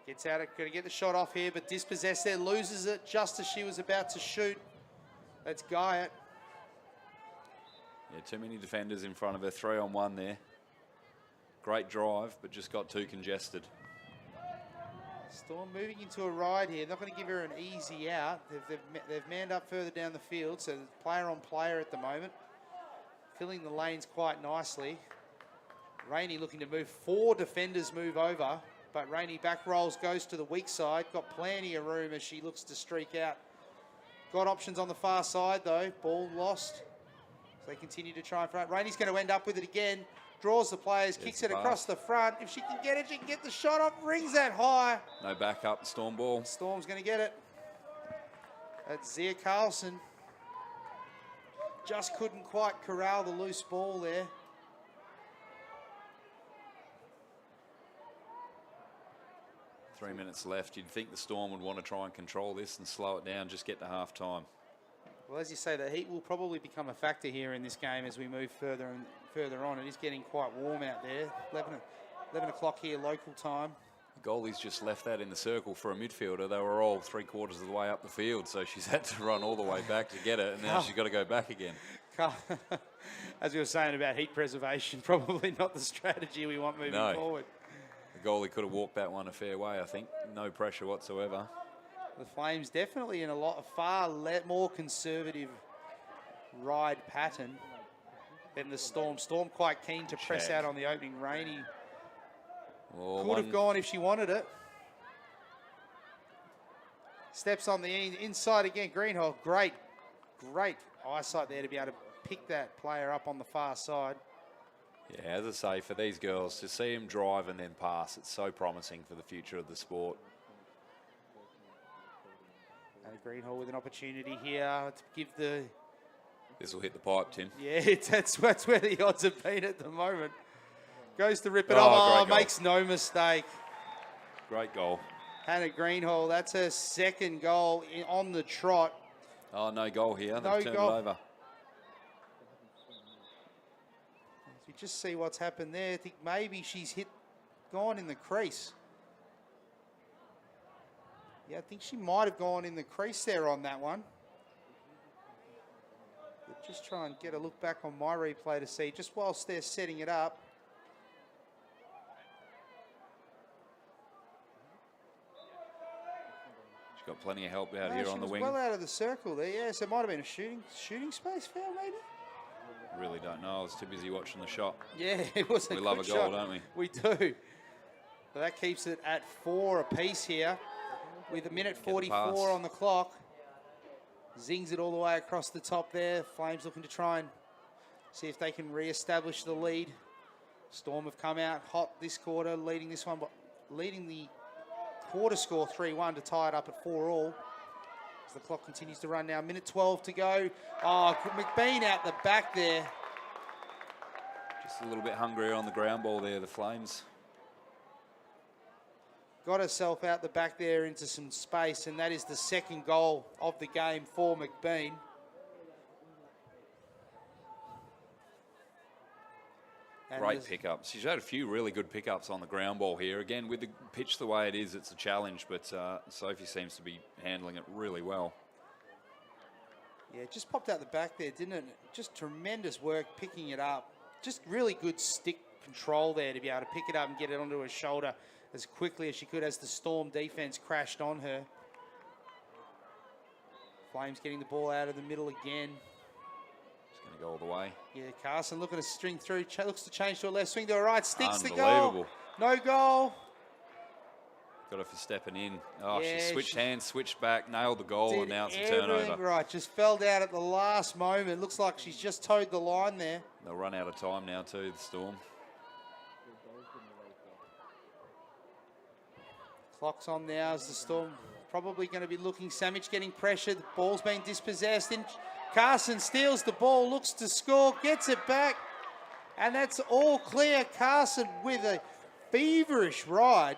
Gets out, going to get the shot off here, but dispossessed there, loses it just as she was about to shoot. That's Guyot. Yeah, too many defenders in front of her. 3-on-1 there. Great drive, but just got too congested. Storm moving into a ride here. Not going to give her an easy out. They've manned up further down the field, so player on player at the moment. Filling the lanes quite nicely. Rainey looking to move. 4 defenders move over, but Rainey back rolls, goes to the weak side. Got plenty of room as she looks to streak out. Got options on the far side though. Ball lost. So they continue to try and front. Rainey's going to end up with it again. Draws the players, kicks it across the front. If she can get it, she can get the shot off. Rings that high. No backup, Storm ball. Storm's going to get it. That's Zia Carlson. Just couldn't quite corral the loose ball there. 3 minutes left. You'd think the Storm would want to try and control this and slow it down, just get to half time. Well, as you say, the heat will probably become a factor here in this game as we move further and further on. It is getting quite warm out there. 11 o'clock here local time. The goalie's just left that in the circle for a midfielder. They were all 3/4 of the way up the field, so she's had to run all the way back to get it, and now she's got to go back again. As we were saying about heat preservation, probably not the strategy we want moving forward. The goalie could have walked that one a fair way, I think. No pressure whatsoever. The Flames definitely in a far more conservative ride pattern than the Storm. Storm quite keen to press out on the opening. Rainey could have gone if she wanted it. Steps on the inside again. Greenhold, great eyesight there to be able to pick that player up on the far side. Yeah, as I say, for these girls, to see them drive and then pass, it's so promising for the future of the sport. Greenhall with an opportunity here to give the... This will hit the pipe, Tim. Yeah, that's where the odds have been at the moment. Goes to rip it off. Makes no mistake. Great goal. Hannah Greenhall, that's her second goal on the trot. Oh, no goal here. No They've turned goal. it over. You just see what's happened there. I think maybe she's gone in the crease. Yeah, I think she might have gone in the crease there on that one. But just try and get a look back on my replay to see, just whilst they're setting it up. She's got plenty of help out here on the wing. Well out of the circle there, yeah. So it might have been a shooting space foul, maybe? Really don't know. I was too busy watching the shot. Yeah, it was a good shot. We love a goal, don't we? We do. So that keeps it at 4 apiece here, with a minute 44 on the clock. Zings it all the way across the top there. Flames looking to try and see if they can re-establish the lead. Storm have come out hot this quarter, leading this one, but leading the quarter score 3-1 to tie it up at 4-all. As the clock continues to run now, minute 12 to go. Oh, McBean out the back there. Just a little bit hungrier on the ground ball there, the Flames. Got herself out the back there into some space, and that is the second goal of the game for McBean. Great pickups. She's had a few really good pickups on the ground ball here. Again, with the pitch the way it is, it's a challenge, but Sophie seems to be handling it really well. Yeah, it just popped out the back there, didn't it? Just tremendous work picking it up. Just really good stick control there to be able to pick it up and get it onto her shoulder as quickly as she could as the Storm defense crashed on her. Flames getting the ball out of the middle again. It's going to go all the way. Yeah, Carson looking to string through. Looks to change to a left, swing to a right. Sticks the goal. Unbelievable. No goal. Got her for stepping in. Oh, Yeah, she switched hands, switched back, nailed the goal, and now it's a turnover. Right, just fell down at the last moment. Looks like she's just towed the line there. They'll run out of time now too, the Storm. Clock's on now as the Storm probably going to be looking. Samic getting pressured. The ball's being dispossessed. Carson steals the ball, looks to score, gets it back. And that's all clear. Carson with a feverish ride.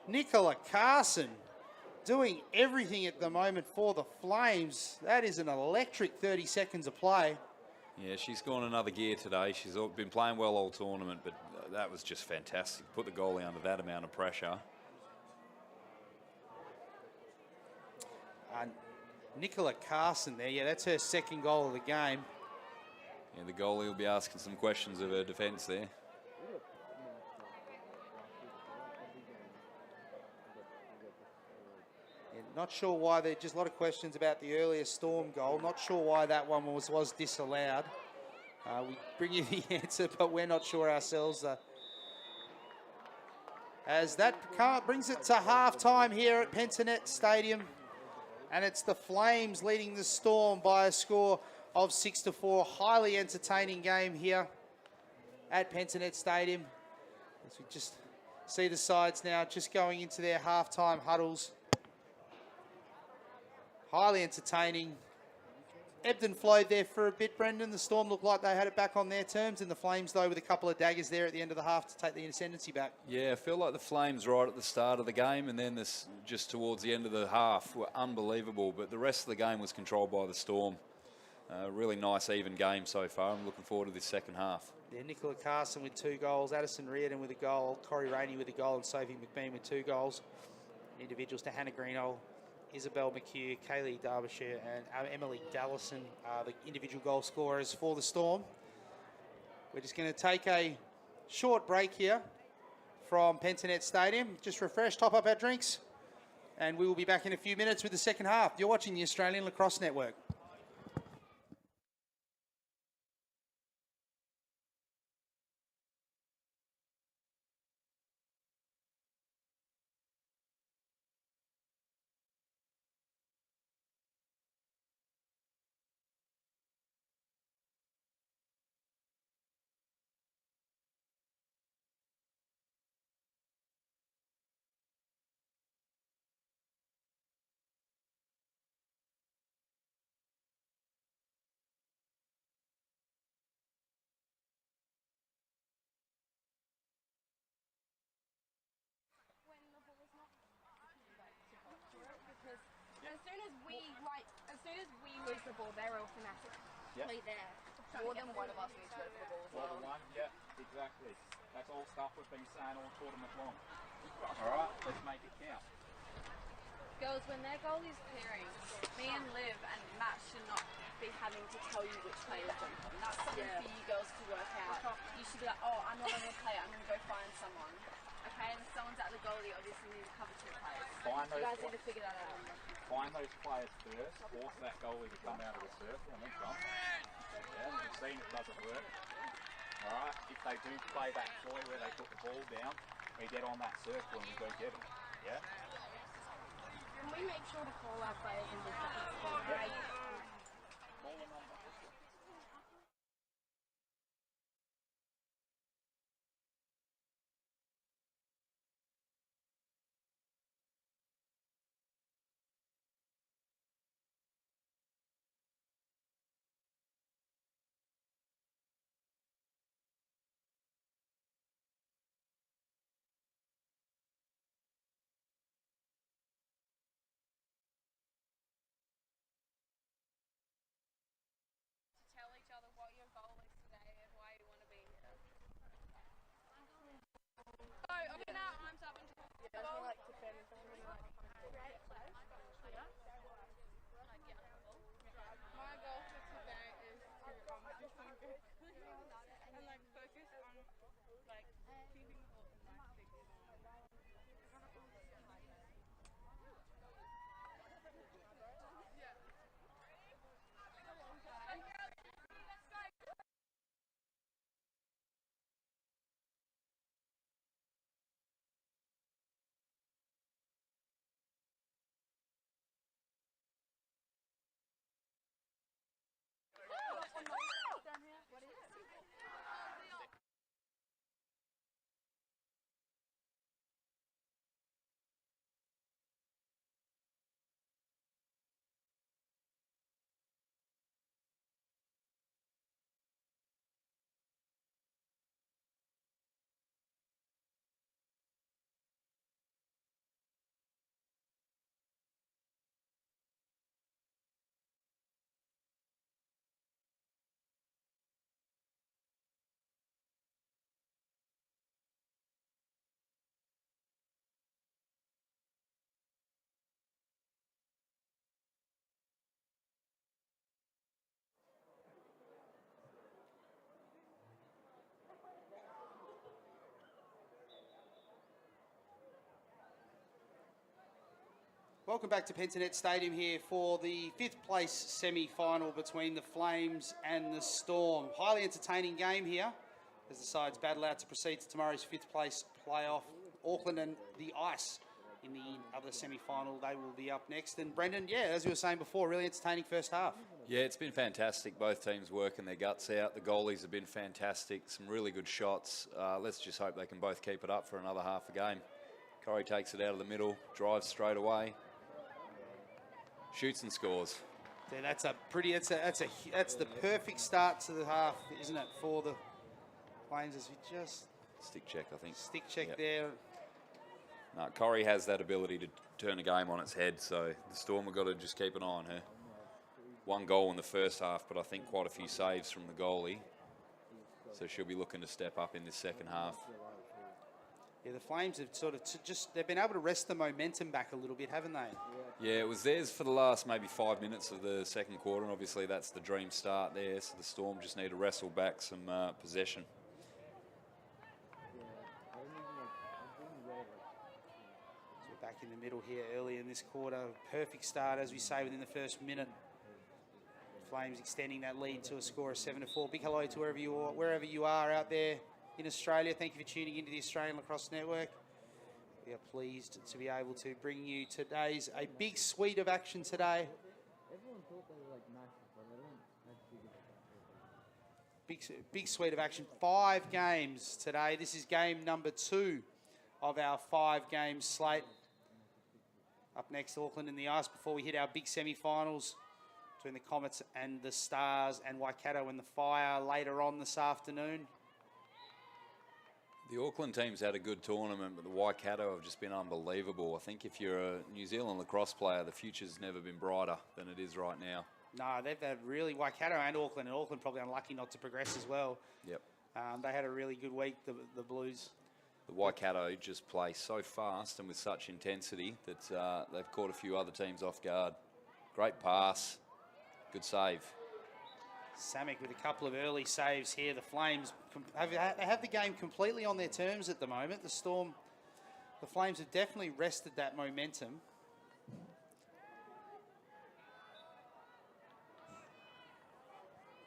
Nicola Carson doing everything at the moment for the Flames. That is an electric 30 seconds of play. Yeah, she's gone another gear today. She's been playing well all tournament, but that was just fantastic. Put the goalie under that amount of pressure. Nicola Carson there, yeah, that's her second goal of the game. Yeah, the goalie will be asking some questions of her defence there. Yeah, not sure why, there's just a lot of questions about the earlier Storm goal. Not sure why that one was disallowed. We bring you the answer, but we're not sure ourselves. As that brings it to half-time here at Pentanet Stadium. And it's the Flames leading the Storm by a score of 6-4. Highly entertaining game here at Pentanet Stadium. As we just see the sides now just going into their half-time huddles. Highly entertaining. ebbed and flowed there for a bit, Brendan. The Storm looked like they had it back on their terms, and the Flames, though, with a couple of daggers there at the end of the half to take the ascendancy back. Yeah, I feel like the Flames right at the start of the game, and then this just towards the end of the half were unbelievable. But the rest of the game was controlled by the Storm. Really nice, even game so far. I'm looking forward to this second half. Yeah, Nicola Carson with 2 goals, Addison Reardon with a goal, Corey Rainey with a goal, and Sophie McBean with 2 goals. Individuals to Hannah Greeno, Isabel McHugh, Kaylee Derbyshire, and Emily Dallison are the individual goal scorers for the Storm. We're just going to take a short break here from Pentanet Stadium. Just refresh, top up our drinks, and we will be back in a few minutes with the second half. You're watching the Australian Lacrosse Network. As soon as we lose the ball, they're automatic. Yep. Play there. More than one of us needs to go for the ball as More well. than one? Yeah, exactly. That's all stuff we've been saying all tournament long. Alright, let's make it count. Girls, when their goal is clearing, me and Liv and Matt should not be having to tell you which players don't come. That's something for you girls to work out. You should be like, oh, I'm not going to play, I'm going to go find someone. Okay, and if someone's at the goalie, obviously you need to cover 2 players. Find You those guys need to figure that out. Find those players first, force that goalie to come out of the circle and then jump. Yeah, you've seen it doesn't work. Alright, if they do play that ploy where they put the ball down, we get on that circle and we go get them. Yeah? Can we make sure to call our players and just right? Tell each other what your goal is today and why you want to be here. So, okay, now arms up and talk. Yeah, I like to defend and something like My goal for today is to just like go and like focus on like keeping the ball in my stick. Welcome back to Pentanet Stadium here for the 5th place semi-final between the Flames and the Storm. Highly entertaining game here as the sides battle out to proceed to tomorrow's 5th place playoff. Auckland and the Ice in the other semi-final. They will be up next. And Brendan, yeah, as we were saying before, really entertaining first half. Yeah, it's been fantastic. Both teams working their guts out. The goalies have been fantastic. Some really good shots. Let's just hope they can both keep it up for another half a game. Corey takes it out of the middle, drives straight away, shoots and scores. So that's a pretty. That's the perfect start to the half, isn't it, for the Flames? As we just Stick check, I think. stick check Yep. there. No, Corrie has that ability to turn a game on its head, so the Storm have got to just keep an eye on her. 1 goal in the first half, but I think quite a few saves from the goalie. So she'll be looking to step up in this second half. Yeah, the Flames have sort of they've been able to wrest the momentum back a little bit, haven't they? Yeah, it was theirs for the last maybe 5 minutes of the second quarter, and obviously that's the dream start there, so the Storm just need to wrestle back some possession. So we're back in the middle here early in this quarter. Perfect start, as we say, within the first minute. Flames extending that lead to a score of 7-4. Big hello to wherever you are out there in Australia. Thank you for tuning into the Australian Lacrosse Network. We are pleased to be able to bring you a big suite of action today. Big suite of action. 5 games today. This is game number 2 of our 5-game slate. Up next, Auckland in the ice before we hit our big semi-finals between the Comets and the Stars, and Waikato and the Fire later on this afternoon. The Auckland team's had a good tournament, but the Waikato have just been unbelievable. I think if you're a New Zealand lacrosse player, the future's never been brighter than it is right now. No, they've had really Waikato and Auckland probably unlucky not to progress as well. Yep. They had a really good week, the Blues. The Waikato just play so fast and with such intensity that they've caught a few other teams off guard. Great pass, good save. Samick with a couple of early saves here. The Flames have the game completely on their terms at the moment. The Flames have definitely wrested that momentum.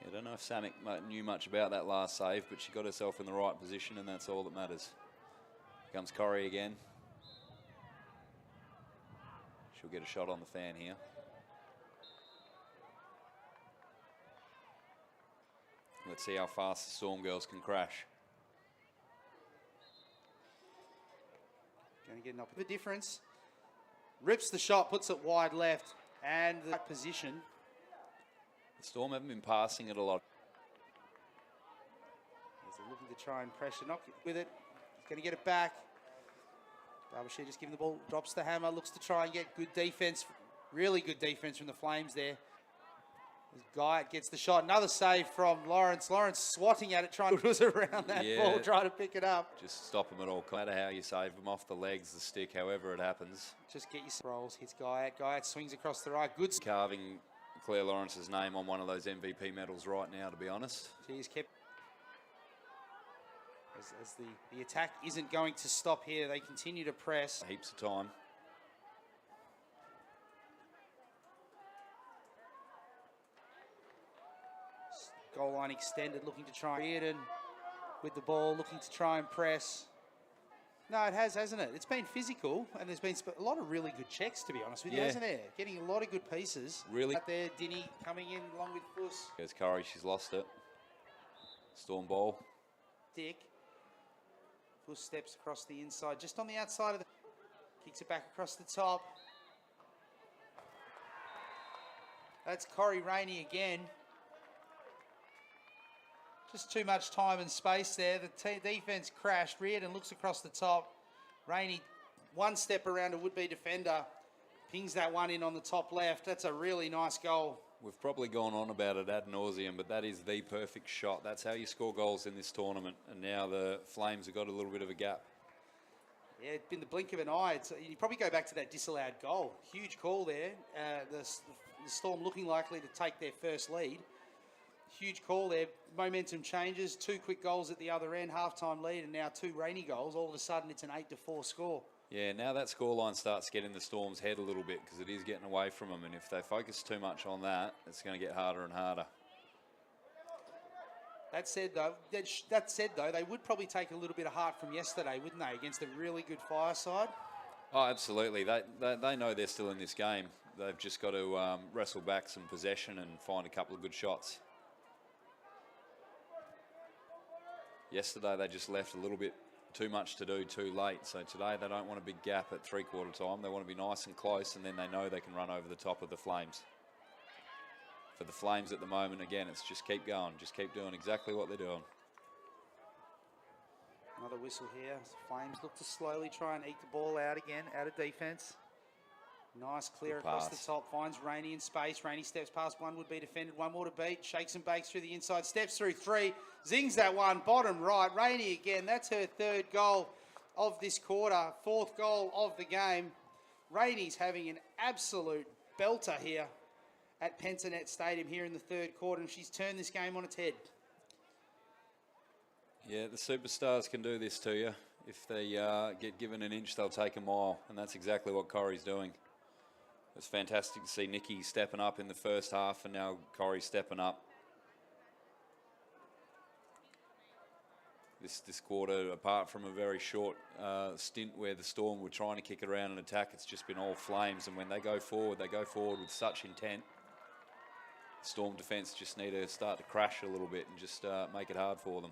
I don't know if Samick knew much about that last save, but she got herself in the right position, and that's all that matters. Here comes Corrie again. She'll get a shot on the fan here. Let's see how fast the Storm girls can crash. Going to get a difference. Rips the shot, puts it wide left, and the position. The Storm haven't been passing it a lot. As they're looking to try and pressure, not with it. He's going to get it back. Darbyshire just giving the ball, drops the hammer, looks to try and get good defense. Really good defense from the Flames there. Guy gets the shot. Another save from Lawrence. Lawrence swatting at it, trying to was around that ball, trying to pick it up. Just stop them at all. No matter how you save them, off the legs, the stick, however it happens. Just get your rolls. Hits Guy out swings across the right. Good. Carving Claire Lawrence's name on one of those MVP medals right now, to be honest. She's kept. As the attack isn't going to stop here, they continue to press. Heaps of time. Goal line extended, looking to try. Reardon with the ball, looking to try and press. No, it has, hasn't it? It's been physical, and there's been a lot of really good checks, to be honest with you, hasn't there? Getting a lot of good pieces. Really? Out there, Dinny coming in along with Fuss. There's Corrie, she's lost it. Storm ball. Dick. Fuss steps across the inside, just on the outside of the... Kicks it back across the top. That's Corrie Rainey again. Just too much time and space there. The defense crashed. Reardon looks across the top. Rainey, one step around a would-be defender. Pings that one in on the top left. That's a really nice goal. We've probably gone on about it ad nauseum, but that is the perfect shot. That's how you score goals in this tournament. And now the Flames have got a little bit of a gap. Yeah, it's been the blink of an eye. You probably go back to that disallowed goal. Huge call there. The Storm looking likely to take their first lead. Huge call there. Momentum changes. 2 quick goals at the other end. Halftime lead, and now 2 Rainey goals. All of a sudden, it's an 8-4 score. Yeah, now that scoreline starts getting the Storm's head a little bit because it is getting away from them. And if they focus too much on that, it's going to get harder and harder. That said, though, they would probably take a little bit of heart from yesterday, wouldn't they, against a really good Fireside? Oh, absolutely. They know they're still in this game. They've just got to wrestle back some possession and find a couple of good shots. Yesterday, they just left a little bit too much to do too late. So today, they don't want a big gap at 3/4 time. They want to be nice and close, and then they know they can run over the top of the Flames. for the Flames at the moment, again, it's just keep going. Just keep doing exactly what they're doing. Another whistle here. Flames look to slowly try and eke the ball out again, out of defence. Nice clear Good across pass. the top. Finds Rainey in space. Rainey steps past one, would be defended. One more to beat. Shakes and bakes through the inside. Steps through three. Zings that one. Bottom right. Rainey again. That's her third goal of this quarter. Fourth goal of the game. Rainey's having an absolute belter here at Pentanet Stadium here in the third quarter, and she's turned this game on its head. Yeah, the superstars can do this to you. If they get given an inch, they'll take a mile, and that's exactly what Corrie's doing. It's fantastic to see Nikki stepping up in the first half, and now Corrie stepping up. This quarter, apart from a very short stint where the Storm were trying to kick it around and attack, it's just been all Flames, and when they go forward with such intent. Storm defence just need to start to crash a little bit and just make it hard for them.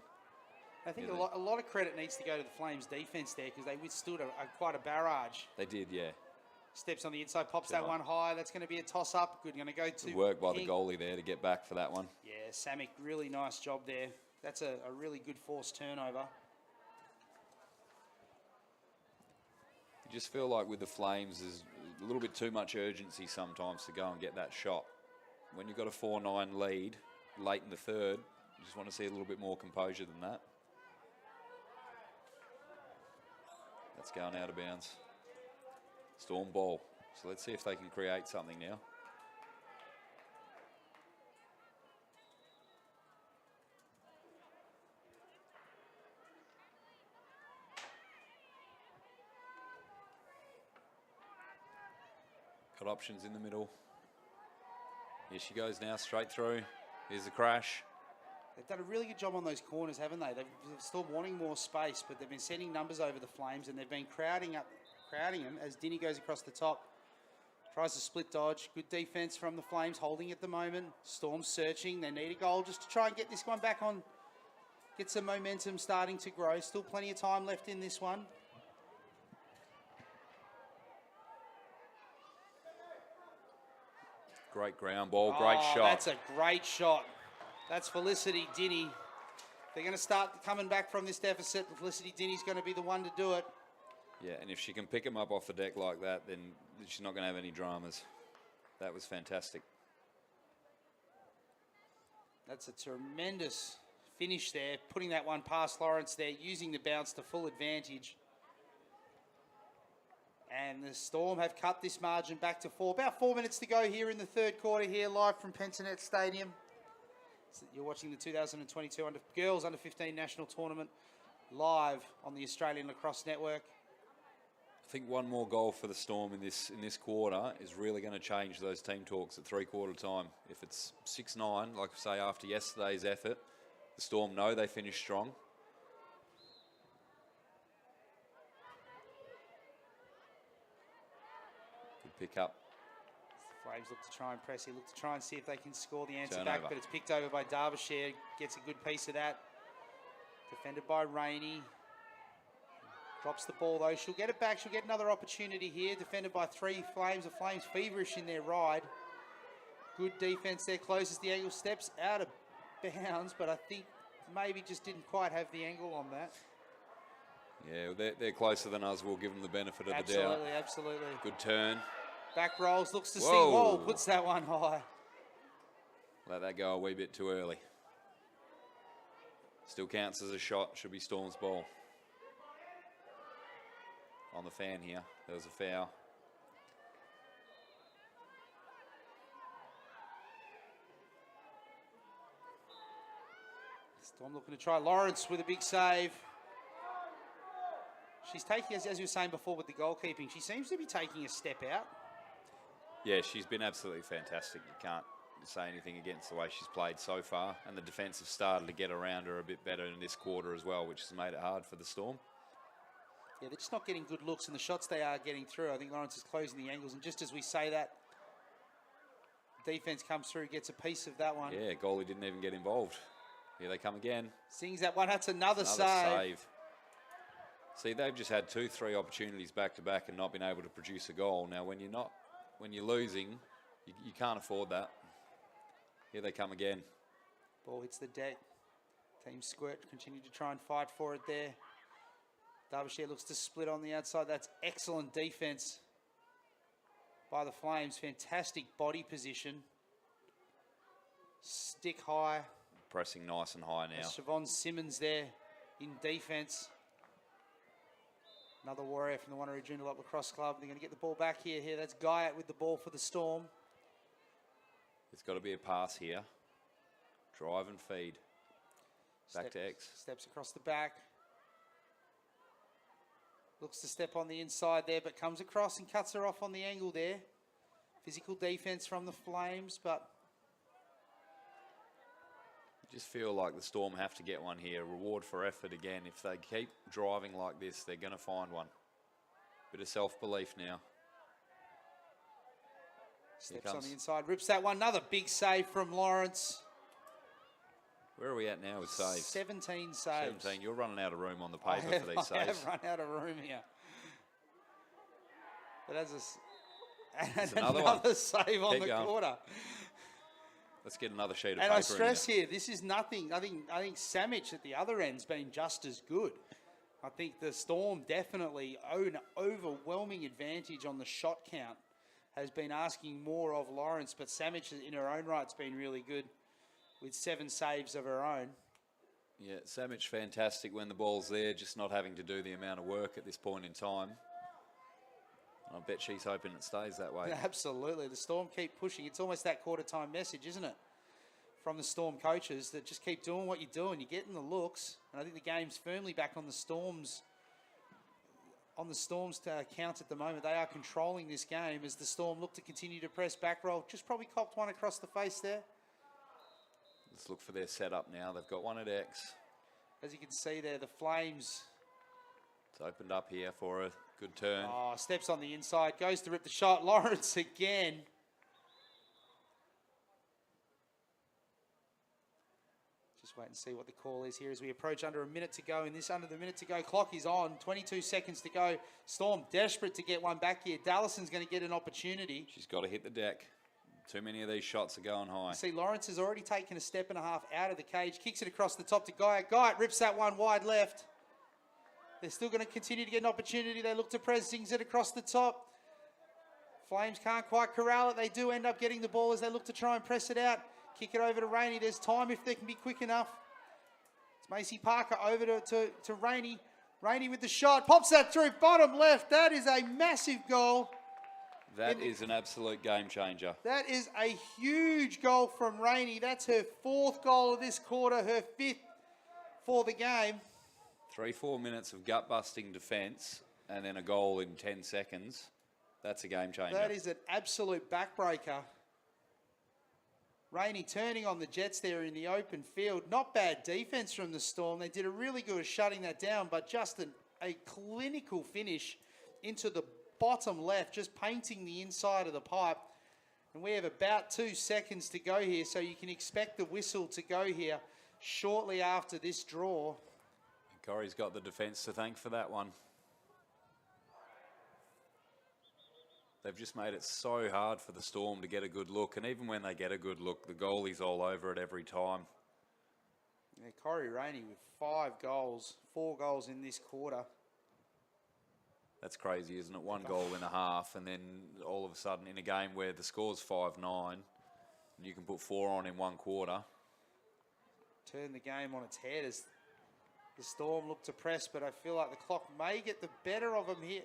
I think a lot of credit needs to go to the Flames defence there, because they withstood quite a barrage. They did, yeah. Steps on the inside, pops that one high. That's going to be a toss-up. Good, going to go to... Good work by the goalie there to get back for that one. Yeah, Samick, really nice job there. That's a really good forced turnover. You just feel like with the Flames, there's a little bit too much urgency sometimes to go and get that shot. When you've got a 4-9 lead late in the third, you just want to see a little bit more composure than that. That's going out of bounds. Storm ball. So let's see if they can create something now. Got options in the middle. Here she goes now, straight through. Here's the crash. They've done a really good job on those corners, haven't they? They've still wanting more space, but they've been sending numbers over the Flames, and they've been crowding them as Dinny goes across the top. Tries to split dodge. Good defence from the Flames, holding at the moment. Storm searching. They need a goal just to try and get this one back on. Get some momentum starting to grow. Still plenty of time left in this one. Great ground ball, great shot. That's a great shot. That's Felicity Dinny. They're going to start coming back from this deficit. Felicity Dinny's going to be the one to do it. Yeah, and if she can pick him up off the deck like that, then she's not going to have any dramas. That was fantastic. That's a tremendous finish there, putting that one past Lawrence there, using the bounce to full advantage. And the Storm have cut this margin back to 4. About 4 minutes to go here in the third quarter here, live from Pentanet Stadium. So you're watching the 2022 Girls Under 15 National Tournament live on the Australian Lacrosse Network. I think one more goal for the Storm in this quarter is really going to change those team talks at three-quarter time. If it's 6-9, like I say, after yesterday's effort, the Storm know they finished strong. Good pick up. The Flames look to try and press here, look to try and see if they can score the answer Turnover. back, but it's picked over by Derbyshire. Gets a good piece of that. Defended by Rainey. Drops the ball though. She'll get it back. She'll get another opportunity here. Defended by three Flames. The Flames feverish in their ride. Good defense there. Closes the angle. Steps out of bounds, but I think maybe just didn't quite have the angle on that. Yeah, they're closer than us. We'll give them the benefit of the doubt. Absolutely, absolutely. Good turn. Back rolls. Looks to see. Whoa. Whoa, puts that one high. Let that go a wee bit too early. Still counts as a shot. Should be Storm's ball. On the fan here. There was a foul. Storm looking to try. Lawrence with a big save. She's taking, as you were saying before with the goalkeeping, she seems to be taking a step out. Yeah, she's been absolutely fantastic. You can't say anything against the way she's played so far. And the defence have started to get around her a bit better in this quarter as well, which has made it hard for the Storm. Yeah, they're just not getting good looks, and the shots they are getting through, I think Lawrence is closing the angles. And just as we say that, defence comes through, gets a piece of that one. Yeah, goalie didn't even get involved. Here they come again. Sings that one. That's another save. See, they've just had 2-3 opportunities back to back and not been able to produce a goal. Now, when you're losing, you can't afford that. Here they come again. Ball hits the deck. Team Squirt continue to try and fight for it there. Derbyshire looks to split on the outside. That's excellent defense by the Flames. Fantastic body position. Stick high. Pressing nice and high now. Siobhan Simmons there in defense. Another warrior from the Wanneroo Joondalup Lacrosse Club. They're going to get the ball back here. That's Guyat with the ball for the Storm. There's got to be a pass here. Drive and feed. Back to X. Steps across the back. Looks to step on the inside there, but comes across and cuts her off on the angle there. Physical defense from the Flames, but... I just feel like the Storm have to get one here. Reward for effort again. If they keep driving like this, they're going to find one. Bit of self-belief now. Steps on the inside, rips that one. Another big save from Lawrence. Where are we at now with saves? 17 saves. 17. You're running out of room on the paper for these saves. I have run out of room here. But as another save on the quarter. Let's get another sheet of paper. And I stress here, this is nothing. I think Samic at the other end's been just as good. I think the Storm definitely own an overwhelming advantage on the shot count. Has been asking more of Lawrence, but Samic in her own right's been really good with 7 saves of her own. Yeah, Samic fantastic when the ball's there, just not having to do the amount of work at this point in time. I bet she's hoping it stays that way. Yeah, absolutely. The Storm keep pushing. It's almost that quarter-time message, isn't it? From the Storm coaches that just keep doing what you're doing. You're getting the looks. And I think the game's firmly back on the Storm's count at the moment. They are controlling this game as the Storm look to continue to press back roll. Just probably copped one across the face there. Let's look for their setup now. They've got one at X. As you can see there, the Flames. It's opened up here for a good turn. Oh, steps on the inside. Goes to rip the shot. Lawrence again. Just wait and see what the call is here as we approach under a minute to go. And this under the minute to go clock is on. 22 seconds to go. Storm desperate to get one back here. Dallason's going to get an opportunity. She's got to hit the deck. Too many of these shots are going high. You see, Lawrence has already taken a step and a half out of the cage. Kicks it across the top to Guyat. Guyat rips that one wide left. They're still going to continue to get an opportunity. They look to press, zings it across the top. Flames can't quite corral it. They do end up getting the ball as they look to try and press it out. Kick it over to Rainey. There's time if they can be quick enough. It's Macy Parker over to Rainey. Rainey with the shot. Pops that through. Bottom left. That is a massive goal. That is an absolute game changer. That is a huge goal from Rainey. That's her 4th goal of this quarter, her 5th for the game. 3-4 minutes of gut-busting defence and then a goal in 10 seconds. That's a game changer. That is an absolute backbreaker. Rainey turning on the Jets there in the open field. Not bad defence from the Storm. They did a really good at shutting that down, but just a clinical finish into the bottom left, just painting the inside of the pipe. And we have about 2 seconds to go here, so you can expect the whistle to go here shortly after this draw. Corey's got the defence to thank for that one. They've just made it so hard for the Storm to get a good look, and even when they get a good look, the goalie's all over it every time. Yeah, Corey Rainey with 5 goals, 4 goals in this quarter. That's crazy, isn't it? 1 goal in a half, and then all of a sudden in a game where the score's 5-9, and you can put 4 on in 1 quarter. Turn the game on its head as the Storm look to press, but I feel like the clock may get the better of them here.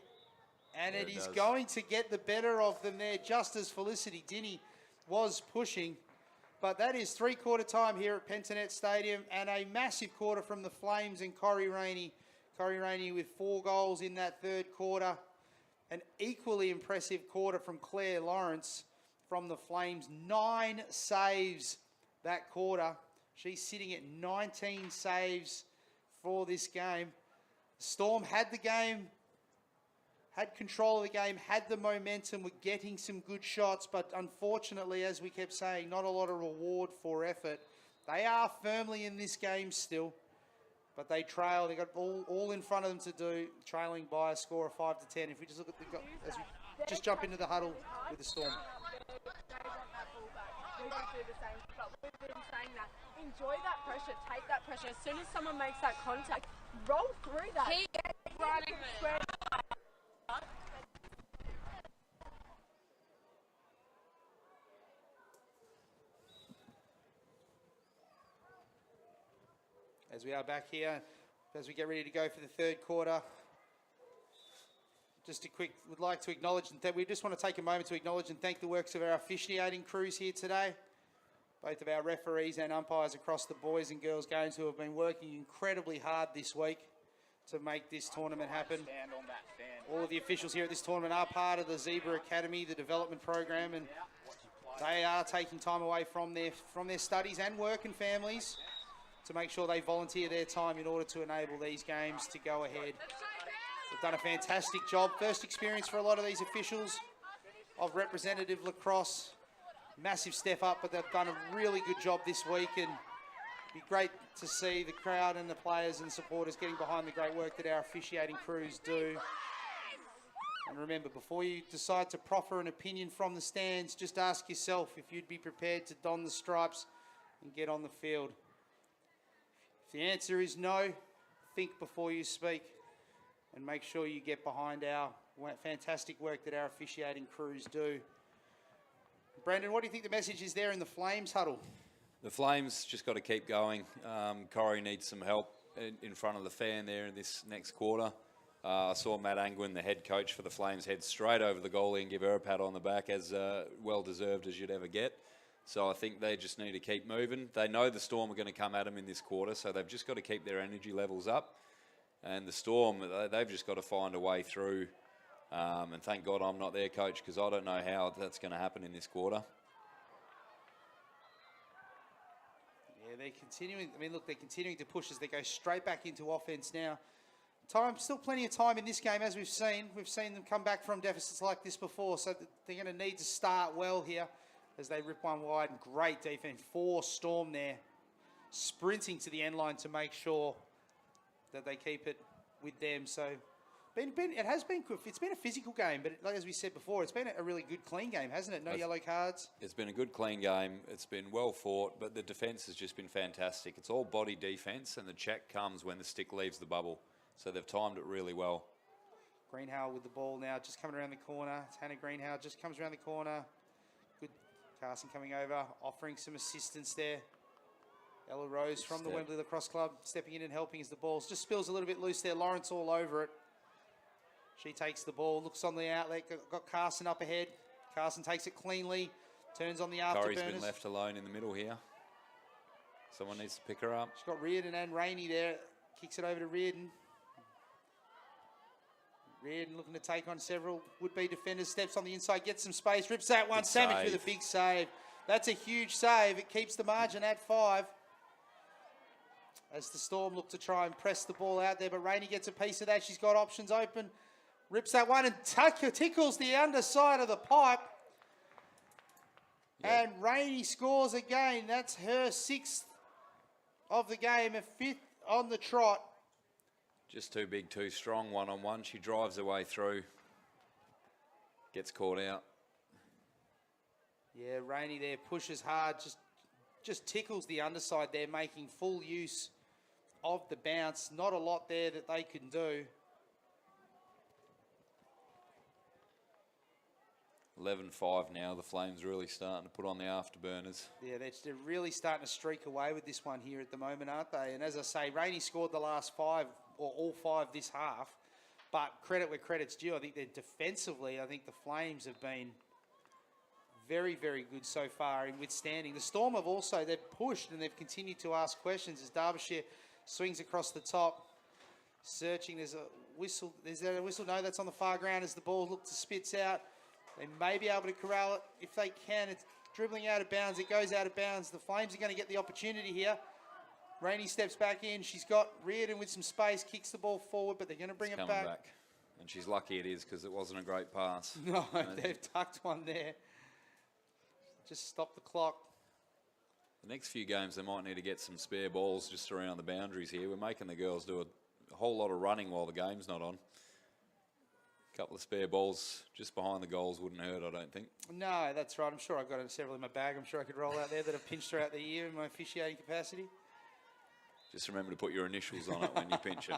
And Yeah, it is does. going to get the better of them there, just as Felicity Dinny was pushing. But that is 3-quarter time here at Pentanet Stadium, and a massive quarter from the Flames and Corey Rainey. Corey Rainey with 4 goals in that 3rd quarter. An equally impressive quarter from Claire Lawrence from the Flames. 9 saves that quarter. She's sitting at 19 saves for this game. Storm had the game, had control of the game, had the momentum, were getting some good shots, but unfortunately, as we kept saying, not a lot of reward for effort. They are firmly in this game still, but they trail. They got all in front of them to do, trailing by a score of 5-10. If we just look at as we just jump into the huddle with the Storm. we could do the same. But we've been saying that. Enjoy that pressure. Take that pressure. As soon as someone makes that contact, roll through that. Keep running with it. As we are back here, as we get ready to go for the third quarter, would like to acknowledge that we just want to take a moment to acknowledge and thank the works of our officiating crews here today, both of our referees and umpires across the boys and girls games who have been working incredibly hard this week to make this tournament happen. Stand on that stand. All of the officials here at this tournament are part of the Zebra Academy, the development program, and they are taking time away from their studies and work and families to make sure they volunteer their time in order to enable these games to go ahead. They've done a fantastic job. First experience for a lot of these officials of representative lacrosse. Massive step up, but they've done a really good job this week, and it'd be great to see the crowd and the players and supporters getting behind the great work that our officiating crews do. And remember, before you decide to proffer an opinion from the stands, just ask yourself if you'd be prepared to don the stripes and get on the field. If the answer is no, think before you speak and make sure you get behind our fantastic work that our officiating crews do. Brendan, what do you think the message is there in the Flames huddle? The Flames just got to keep going. Corey needs some help in front of the fan there in this next quarter. I saw Matt Angwin, the head coach for the Flames, head straight over the goalie and give her a pat on the back, as well-deserved as you'd ever get. So I think they just need to keep moving. They know the Storm are going to come at them in this quarter, so they've just got to keep their energy levels up. And the Storm, they've just got to find a way through. And thank God I'm not their coach, because I don't know how that's going to happen in this quarter. Yeah, they're continuing. I mean, look, they're continuing to push as they go straight back into offense now. Still plenty of time in this game, as we've seen. We've seen them come back from deficits like this before, so they're going to need to start well here as they rip one wide. And great defense for Storm there, sprinting to the end line to make sure that they keep it with them. So it's been a physical game, but like as we said before, it's been a really good, clean game, hasn't it? No yellow cards. It's been a good, clean game. It's been well fought, but the defence has just been fantastic. It's all body defence, and the check comes when the stick leaves the bubble. So they've timed it really well. Greenhow with the ball now, just coming around the corner. Hannah Greenhow just comes around the corner. Good Carson coming over, offering some assistance there. Ella Rose from the Wembley Lacrosse Club stepping in and helping as the ball just spills a little bit loose there. Lawrence all over it. She takes the ball, looks on the outlet, got Carson up ahead. Carson takes it cleanly, turns on the afterburners. Corey's been left alone in the middle here. Someone needs to pick her up. She's got Reardon and Rainey there. Kicks it over to Reardon. Reardon looking to take on several would-be defenders. Steps on the inside, gets some space, rips that one. Savage with a big save. That's a huge save. It keeps the margin at 5. As the Storm look to try and press the ball out there, but Rainey gets a piece of that. She's got options open. Rips that one and tickles the underside of the pipe. Yep. And Rainey scores again. That's her 6th of the game, a 5th on the trot. Just too big, too strong, one-on-one. She drives her way through. Gets caught out. Yeah, Rainey there pushes hard, just tickles the underside there, making full use of the bounce. Not a lot there that they can do. 11-5 now. The Flames really starting to put on the afterburners. Yeah, they're really starting to streak away with this one here at the moment, aren't they? And as I say, Rainey scored the last 5, or all 5 this half. But credit where credit's due. I think they're defensively, I think the Flames have been very, very good so far in withstanding. The Storm have also, they've pushed and they've continued to ask questions as Derbyshire swings across the top. Searching, there's a whistle. Is there a whistle? No, that's on the far ground as the ball looks to spits out. They may be able to corral it. If they can, it's dribbling out of bounds. It goes out of bounds. The Flames are going to get the opportunity here. Rainey steps back in. She's got Reardon with some space, kicks the ball forward, but they're going to bring it back. And she's lucky it is, because it wasn't a great pass. No, they've tucked one there. Just stop the clock. The next few games, they might need to get some spare balls just around the boundaries here. We're making the girls do a whole lot of running while the game's not on. couple of spare balls just behind the goals wouldn't hurt, I don't think. No, that's right. I'm sure I've got several in my bag. I'm sure I could roll out there that have pinched throughout the year in my officiating capacity. Just remember to put your initials on it when you pinch it.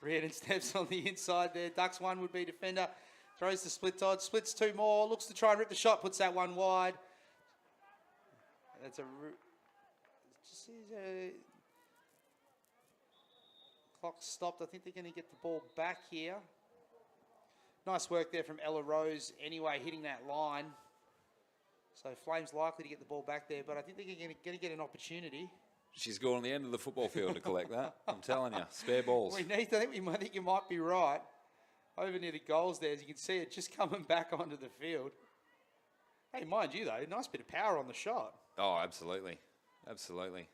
Reardon steps on the inside there. Ducks one would be defender. Throws the split dodge. Splits two more. Looks to try and rip the shot. Puts that one wide. That's a... Just a clock stopped. I think they're going to get the ball back here. Nice work there from Ella Rose anyway, hitting that line. So Flames likely to get the ball back there, but I think they're going to get an opportunity. She's gone on the end of the football field to collect that. I'm telling you, spare balls. I think you might be right. Over near the goals there, as you can see it just coming back onto the field. Hey, mind you though, nice bit of power on the shot. Oh, absolutely. Absolutely.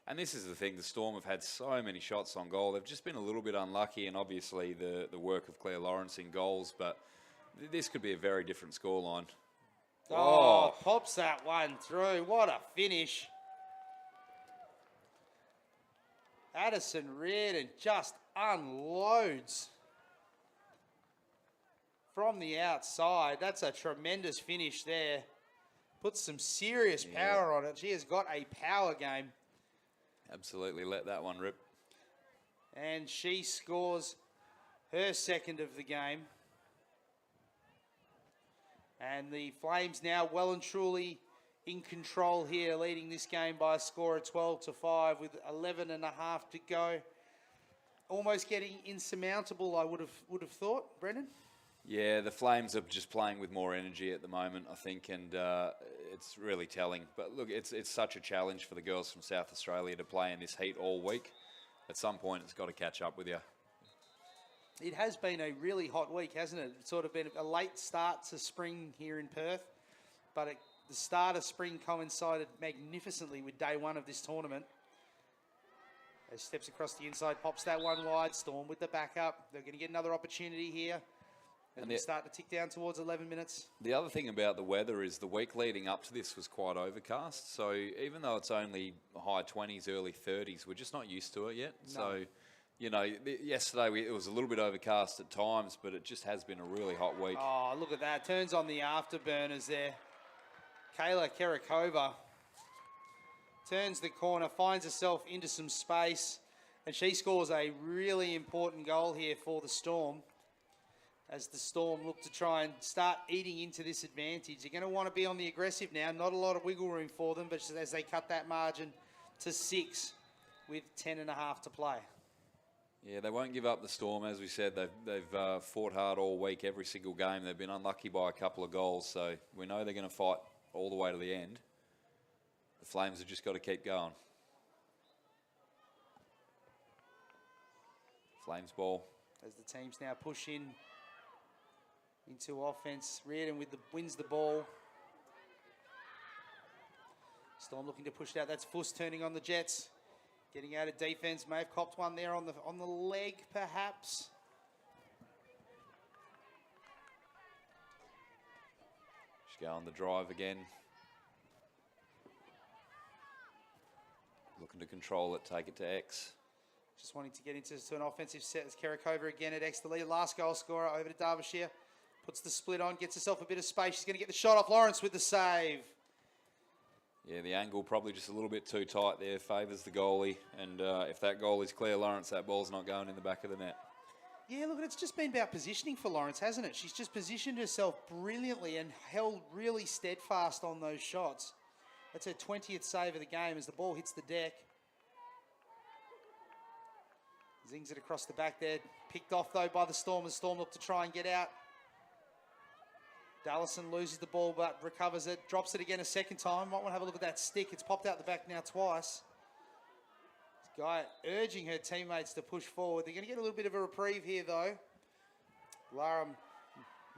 And this is the thing, the Storm have had so many shots on goal. They've just been a little bit unlucky, and obviously the work of Claire Lawrence in goals, but this could be a very different scoreline. Oh, pops that one through. What a finish. Addison Reardon just unloads from the outside. That's a tremendous finish there. Puts some serious power on it. She has got a power game. Absolutely let that one rip. And she scores her second of the game. And the Flames now well and truly in control here, leading this game by a score of 12-5 with 11 and a half to go. Almost getting insurmountable, I would have thought, Brendan. Yeah, the Flames are just playing with more energy at the moment, I think, and it's really telling. But look, it's such a challenge for the girls from South Australia to play in this heat all week. At some point, it's got to catch up with you. It has been a really hot week, hasn't it? It's sort of been a late start to spring here in Perth, but the start of spring coincided magnificently with day one of this tournament. As steps across the inside, pops that one wide. Storm with the backup. They're going to get another opportunity here. And we start to tick down towards 11 minutes. The other thing about the weather is the week leading up to this was quite overcast. So even though it's only high 20s, early 30s, we're just not used to it yet. No. So, you know, yesterday it was a little bit overcast at times, but it just has been a really hot week. Oh, look at that. Turns on the afterburners there. Kayla Kerakova turns the corner, finds herself into some space, and she scores a really important goal here for the Storm. As the Storm look to try and start eating into this advantage. They're going to want to be on the aggressive now. Not a lot of wiggle room for them, but as they cut that margin to 6 with 10 and a half to play. Yeah, they won't give up the Storm. As we said, they've fought hard all week, every single game. They've been unlucky by a couple of goals, so we know they're going to fight all the way to the end. The Flames have just got to keep going. Flames ball. As the teams now push into offense. Reardon wins the ball. Storm looking to push it out. That's Fuss turning on the Jets. Getting out of defense. May have copped one there on the leg, perhaps. Just go on the drive again. Looking to control it, take it to X. Just wanting to get into an offensive set. As Kerakova again at X, the lead. Last goal scorer over to Derbyshire. Puts the split on, gets herself a bit of space. She's going to get the shot off. Lawrence with the save. Yeah, the angle probably just a little bit too tight there. Favours the goalie. And if that goal is Claire Lawrence, that ball's not going in the back of the net. Yeah, look, it's just been about positioning for Lawrence, hasn't it? She's just positioned herself brilliantly and held really steadfast on those shots. That's her 20th save of the game as the ball hits the deck. Zings it across the back there. Picked off, though, by the Storm. The Storm look to try and get out. Dallison loses the ball but recovers it. Drops it again a second time. Might want to have a look at that stick. It's popped out the back now twice. This guy urging her teammates to push forward. They're going to get a little bit of a reprieve here, though. Lara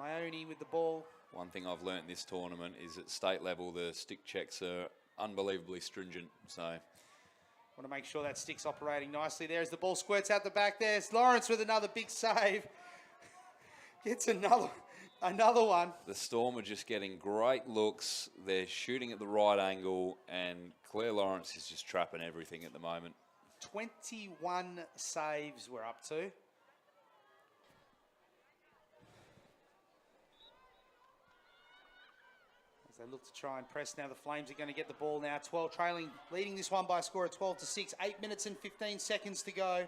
Maoni with the ball. One thing I've learnt this tournament is at state level, the stick checks are unbelievably stringent. So want to make sure that stick's operating nicely there as the ball squirts out the back there. It's Lawrence with another big save. Gets another one. The Storm are just getting great looks. They're shooting at the right angle, and Claire Lawrence is just trapping everything at the moment. 21 saves we're up to. As they look to try and press now, the Flames are going to get the ball now. 12 trailing, leading this one by a score of 12-6. 8 minutes and 15 seconds to go.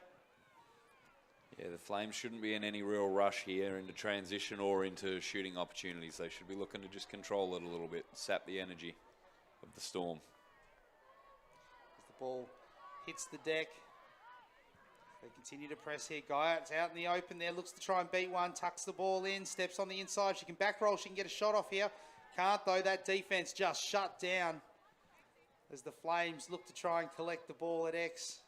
Yeah, the Flames shouldn't be in any real rush here into transition or into shooting opportunities. They should be looking to just control it a little bit, sap the energy of the Storm. As the ball hits the deck, they continue to press here. Guyot's out in the open there, looks to try and beat one, tucks the ball in, steps on the inside. She can back roll, she can get a shot off here. Can't though, that defense just shut down as the Flames look to try and collect the ball at X.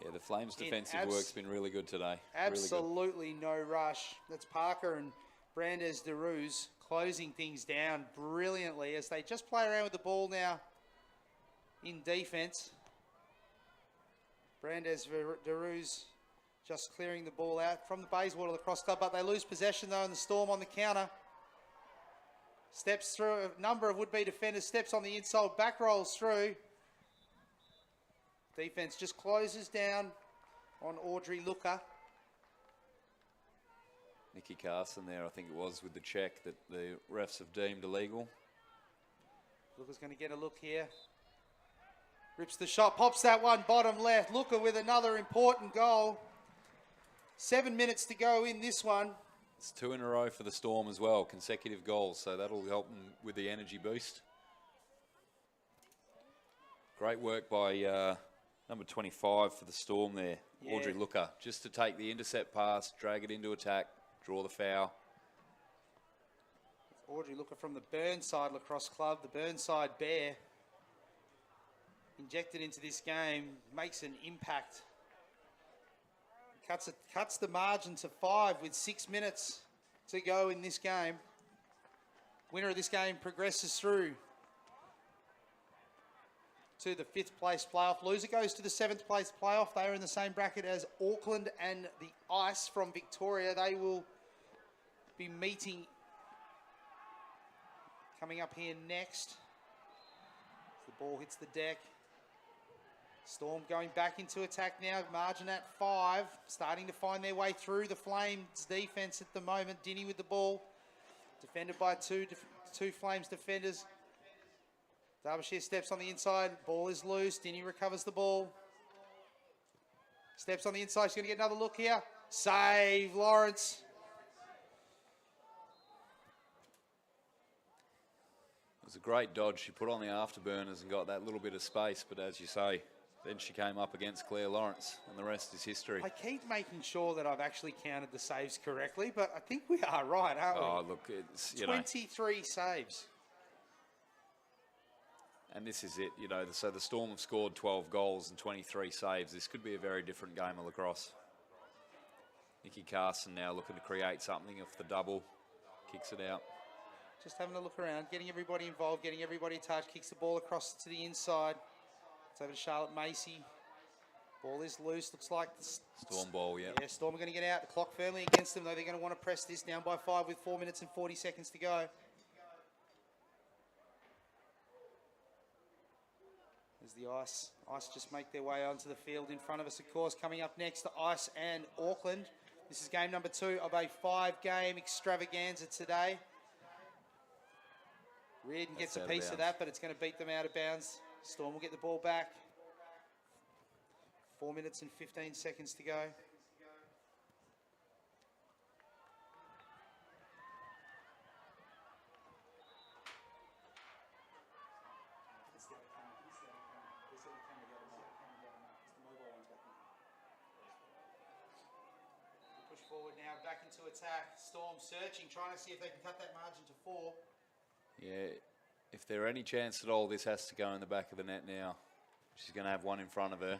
Yeah, the Flames' defensive work's been really good today. Absolutely no rush. That's Parker and Brandes de Ruz closing things down brilliantly as they just play around with the ball now in defense. Brandes de Ruz just clearing the ball out from the Bayswater lacrosse club, but they lose possession though, and the Storm on the counter. Steps through a number of would-be defenders, steps on the inside, back rolls through. Defense just closes down on Audrey Looker. Nikki Carson there, I think it was, with the check that the refs have deemed illegal. Looker's going to get a look here. Rips the shot, pops that one bottom left. Looker with another important goal. 7 minutes to go in this one. It's 2 in a row for the Storm as well, consecutive goals, so that'll help them with the energy boost. Great work by number 25 for the Storm there, Audrey Looker, just to take the intercept pass, drag it into attack, draw the foul. Audrey Looker from the Burnside Lacrosse Club, the Burnside Bear. Injected into this game, makes an impact. Cuts the margin to 5 with 6 minutes to go in this game. Winner of this game progresses through to the 5th place playoff. Loser goes to the 7th place playoff. They are in the same bracket as Auckland and the Ice from Victoria. They will be meeting coming up here next. As the ball hits the deck. Storm going back into attack now. Margin at 5. Starting to find their way through the Flames defense at the moment. Dinny with the ball. Defended by two Flames defenders. Derbyshire steps on the inside. Ball is loose. Dinny recovers the ball. Steps on the inside. She's going to get another look here. Save, Lawrence. It was a great dodge. She put on the afterburners and got that little bit of space, but as you say, then she came up against Claire Lawrence, and the rest is history. I keep making sure that I've actually counted the saves correctly, but I think we are right, aren't we? Oh, look, it's, 23 saves. And this is it, so the Storm have scored 12 goals and 23 saves. This could be a very different game of lacrosse. Nikki Carson now looking to create something off the double, kicks it out. Just having a look around, getting everybody involved, getting everybody touched, kicks the ball across to the inside. It's over to Charlotte Macy. Ball is loose, looks like the Storm ball, yeah. Yeah, Storm are going to get out. The clock firmly against them, though. They're going to want to press this down by 5 with 4 minutes and 40 seconds to go. As the Ice just make their way onto the field in front of us, of course. Coming up next, the Ice and Auckland. This is game number 2 of a 5-game extravaganza today. Reardon gets a piece of that, but it's going to beat them out of bounds. Storm will get the ball back. 4 minutes and 15 seconds to go. Push forward now, back into attack. Storm searching, trying to see if they can cut that margin to 4. Yeah, if there are any chance at all, this has to go in the back of the net now. She's going to have one in front of her.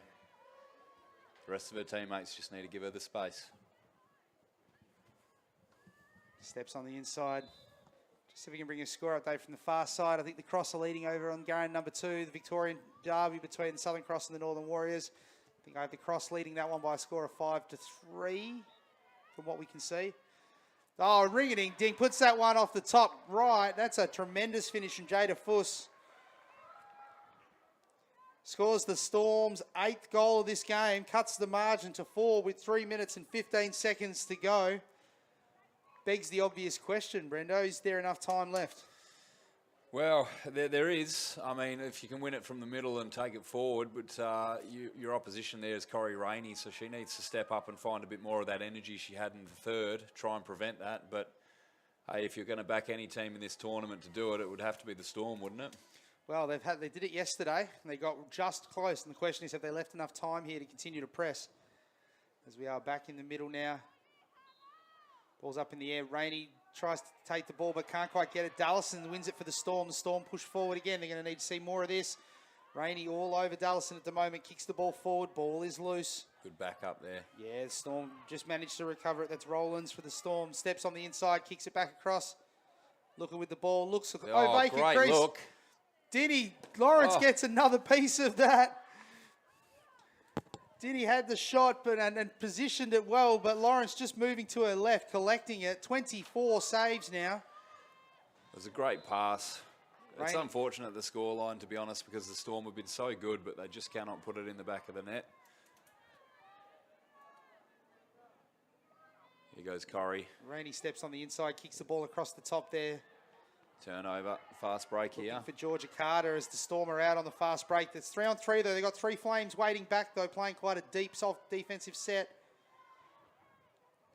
The rest of her teammates just need to give her the space. Steps on the inside. Just see if we can bring a score update from the far side. I think the Cross are leading over on game number 2, the Victorian derby between the Southern Cross and the Northern Warriors. I think I have the Cross leading that one by a score of 5-3 from what we can see. Oh, ring-a-ding ding, puts that one off the top right. That's a tremendous finish from Jada Fuss. Scores the Storm's 8th goal of this game, cuts the margin to 4 with 3 minutes and 15 seconds to go. Begs the obvious question, Brendo, is there enough time left? Well, there is. I mean, if you can win it from the middle and take it forward, but your opposition there is Corey Rainey, so she needs to step up and find a bit more of that energy she had in the third, try and prevent that. But hey, if you're going to back any team in this tournament to do it, it would have to be the Storm, wouldn't it? Well, they did it yesterday, and they got just close. And the question is, have they left enough time here to continue to press? As we are back in the middle now. Ball's up in the air. Rainey tries to take the ball, but can't quite get it. Dallison wins it for the Storm. The Storm push forward again. They're going to need to see more of this. Rainey all over Dallison at the moment. Kicks the ball forward. Ball is loose. Good back up there. Yeah, the Storm just managed to recover it. That's Rollins for the Storm. Steps on the inside, kicks it back across. Looking with the ball. Looks vacant great crease. look. Dinny Lawrence gets another piece of that. Dinny had the shot and positioned it well, but Lawrence just moving to her left, collecting it. 24 saves now. It was a great pass. It's Rainey. unfortunate the scoreline, to be honest, because the Storm have been so good, but they just cannot put it in the back of the net. Here goes Corey. Rainey steps on the inside, kicks the ball across the top there. Turnover, fast break here. Looking for Georgia Carter as the Storm are out on the fast break. That's 3-on-3 though. They've got 3 Flames waiting back though, playing quite a deep, soft defensive set.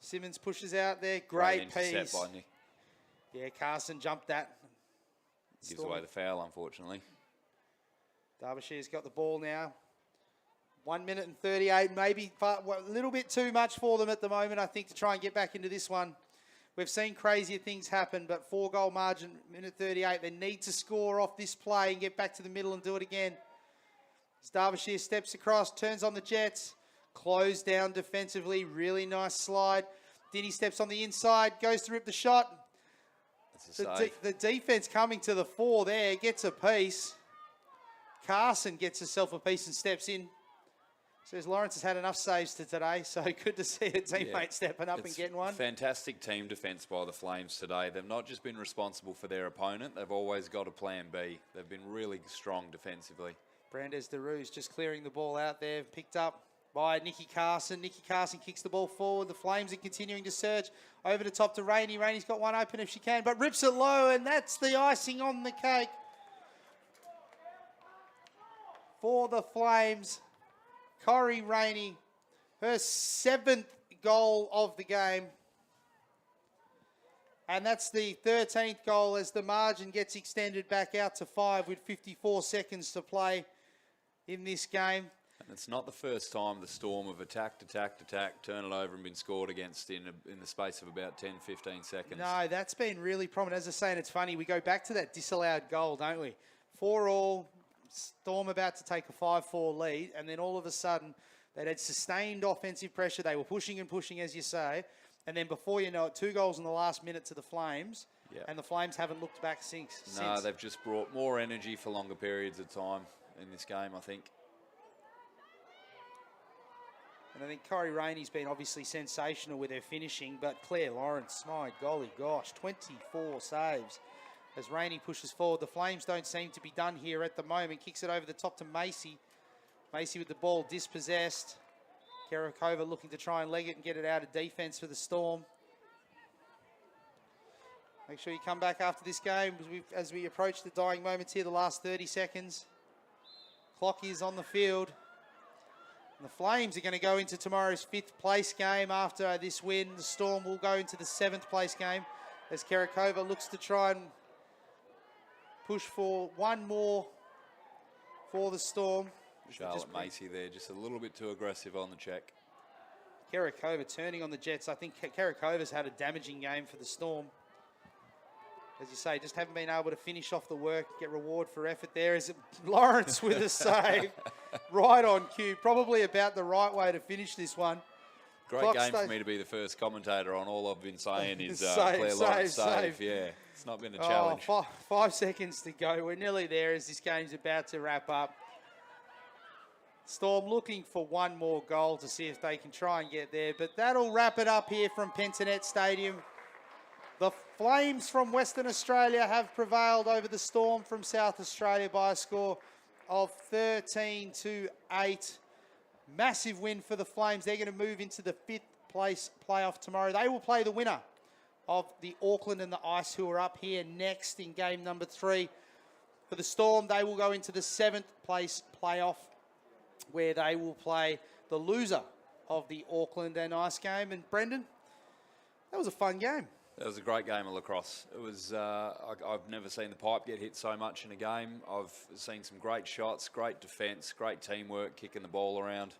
Simmons pushes out there. Great intercept piece. by Nick. Yeah, Carson jumped that. Gives away the foul, unfortunately. Derbyshire's got the ball now. 1 minute and 38, maybe a little bit too much for them at the moment, I think, to try and get back into this one. We've seen crazier things happen, but 4-goal margin, minute 38. They need to score off this play and get back to the middle and do it again. As Derbyshire steps across, turns on the Jets, closed down defensively, really nice slide. Dinny steps on the inside, goes to rip the shot. That's a save. The defense coming to the fore there, gets a piece. Carson gets herself a piece and steps in. Says Lawrence has had enough saves to today, so good to see a teammate stepping up and getting one. Fantastic team defence by the Flames today. They've not just been responsible for their opponent, they've always got a plan B. They've been really strong defensively. Brandes de Roos just clearing the ball out there, picked up by Nikki Carson. Nikki Carson kicks the ball forward. The Flames are continuing to surge over the top to Rainey. Rainey's got one open if she can, but rips it low, and that's the icing on the cake for the Flames. Corey Rainey, her 7th goal of the game. And that's the 13th goal as the margin gets extended back out to 5 with 54 seconds to play in this game. And it's not the first time the Storm have attacked, turn it over and been scored against in the space of about 10, 15 seconds. No, that's been really prominent. As I say, and it's funny, we go back to that disallowed goal, don't we? 4-all. Storm about to take a 5-4 lead, and then all of a sudden they had sustained offensive pressure. They were pushing and pushing, as you say, and then before you know it, 2 goals in the last minute to the Flames, and the Flames haven't looked back since. No, they've just brought more energy for longer periods of time in this game, I think. And I think Corey Rainey's been obviously sensational with her finishing, but Claire Lawrence, my golly gosh, 24 saves. As Rainey pushes forward, the Flames don't seem to be done here at the moment. Kicks it over the top to Macy. Macy with the ball dispossessed. Karakova looking to try and leg it and get it out of defence for the Storm. Make sure you come back after this game as we approach the dying moments here, the last 30 seconds. Clock is on the field. And the Flames are going to go into tomorrow's 5th place game after this win. The Storm will go into the 7th place game as Karakova looks to try and push for one more for the Storm. Charlotte Macy there, just a little bit too aggressive on the check. Karakova turning on the Jets. I think Karakova's had a damaging game for the Storm. As you say, just haven't been able to finish off the work, get reward for effort there. Is it Lawrence with a save right on cue? Probably about the right way to finish this one. Great game for me to be the first commentator on. All I've been saying is Claire Lawrence save. Yeah, it's not been a challenge. 5 seconds to go. We're nearly there as this game's about to wrap up. Storm looking for one more goal to see if they can try and get there. But that'll wrap it up here from Pentanet Stadium. The Flames from Western Australia have prevailed over the Storm from South Australia by a score of 13-8. Massive win for the Flames. They're going to move into the 5th place playoff tomorrow. They will play the winner of the Auckland and the Ice, who are up here next in game number 3 For the Storm, they will go into the 7th place playoff, where they will play the loser of the Auckland and Ice game. And Brendan, that was a fun game. That was a great game of lacrosse. It was. I've never seen the pipe get hit so much in a game. I've seen some great shots, great defence, great teamwork, kicking the ball around.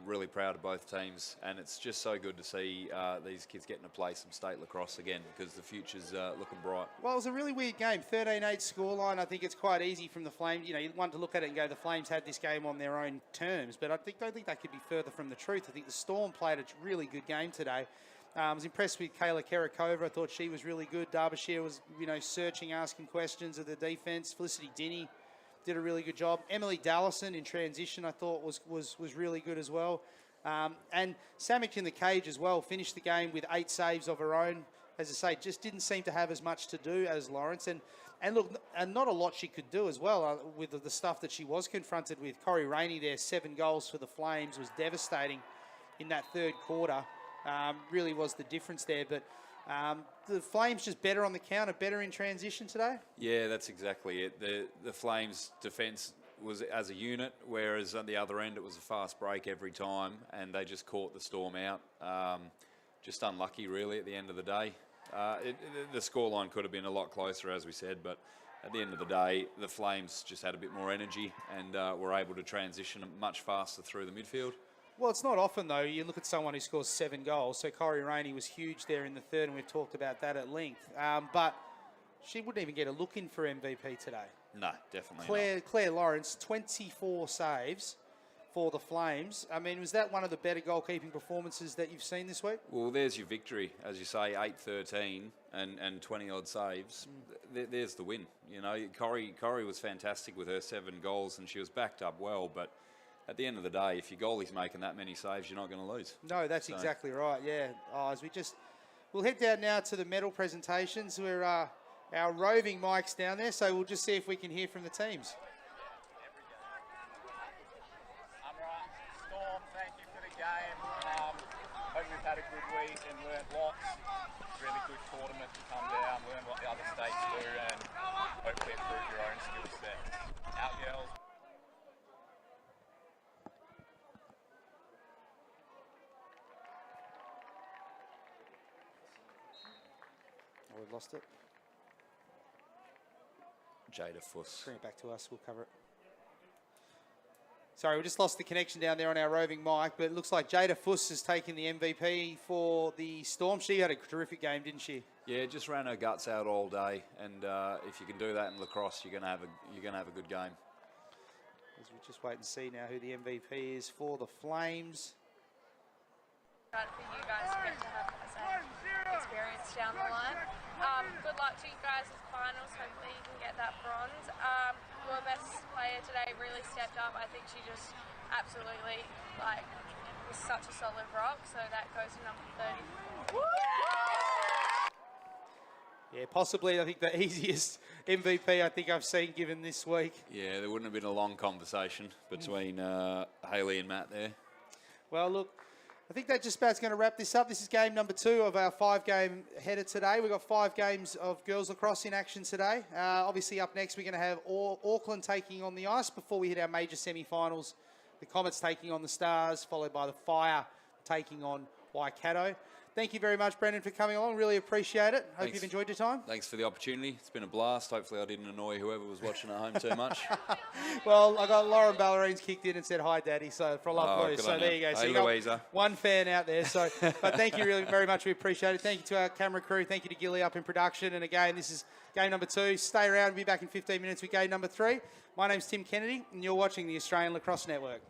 Really proud of both teams, and it's just so good to see these kids getting to play some state lacrosse again, because the future's looking bright. Well, it was a really weird game, 13-8 scoreline. I think it's quite easy from the Flames. You know, you want to look at it and go, the Flames had this game on their own terms, but don't think they could be further from the truth. I think the Storm played a really good game today. I was impressed with Kayla Kerakova. I thought she was really good. Derbyshire was, searching, asking questions of the defence. Felicity Dinny did a really good job. Emily Dallison in transition, I thought, was really good as well. And Samick in the cage as well, finished the game with 8 saves of her own. As I say, just didn't seem to have as much to do as Lawrence. And look, and not a lot she could do as well with the stuff that she was confronted with. Corey Rainey there, 7 goals for the Flames, was devastating in that third quarter. Really was the difference there. But the Flames just better on the counter, better in transition today? Yeah, that's exactly it. The Flames' defence was as a unit, whereas on the other end it was a fast break every time, and they just caught the Storm out. Just unlucky, really, at the end of the day. The scoreline could have been a lot closer, as we said, but at the end of the day, the Flames just had a bit more energy and were able to transition much faster through the midfield. Well, it's not often, though. You look at someone who scores 7 goals. So Corey Rainey was huge there in the third, and we've talked about that at length. But she wouldn't even get a look in for MVP today. No, definitely not. Claire Lawrence, 24 saves for the Flames. I mean, was that one of the better goalkeeping performances that you've seen this week? Well, there's your victory. As you say, 8-13 and 20-odd saves. There's the win. Corey was fantastic with her 7 goals, and she was backed up well, but at the end of the day, if your goalie's making that many saves, you're not going to lose. No, that's exactly right, yeah. We'll head down now to the medal presentations. We're our roving mic's down there, so we'll just see if we can hear from the teams. Storm, thank you for the game. Hope you've had a good week and learnt lots. Really good tournament to come down, learn what the other states do, and hopefully improve your own skill set. Out girls. Oh, we've lost it. Jada Fuss. Bring it back to us, we'll cover it. Sorry, we just lost the connection down there on our roving mic, but it looks like Jada Fuss has taken the MVP for the Storm. She had a terrific game, didn't she? Yeah, just ran her guts out all day, and if you can do that in lacrosse, you're going to have a good game. As we just wait and see now who the MVP is for the Flames. For you guys to get to have the same experience down the line. Good luck to you guys at finals. Hopefully you can get that bronze. Your best player today really stepped up. I think she just absolutely was such a solid rock. So that goes to number 30. Yeah, possibly I think the easiest MVP I think I've seen given this week. Yeah, there wouldn't have been a long conversation between Hayley and Matt there. Well, look, I think that just about going to wrap this up. This is game number 2 of our 5-game header today. We've got 5 games of girls lacrosse in action today. Obviously, up next, we're going to have Auckland taking on the Ice before we hit our major semi-finals. The Comets taking on the Stars, followed by the Fire taking on Waikato. Thank you very much, Brendan, for coming along. Really appreciate it. Hope you've enjoyed your time. Thanks for the opportunity. It's been a blast. Hopefully I didn't annoy whoever was watching at home too much. Well, I got Lauren Ballerines kicked in and said hi, Daddy. So for a love of you. So there you go. So hey, you got Louisa. one fan out there. So, but thank you really very much. We appreciate it. Thank you to our camera crew. Thank you to Gilly up in production. And again, this is game number 2. Stay around. We'll be back in 15 minutes with game number 3. My name's Tim Kennedy, and you're watching the Australian Lacrosse Network.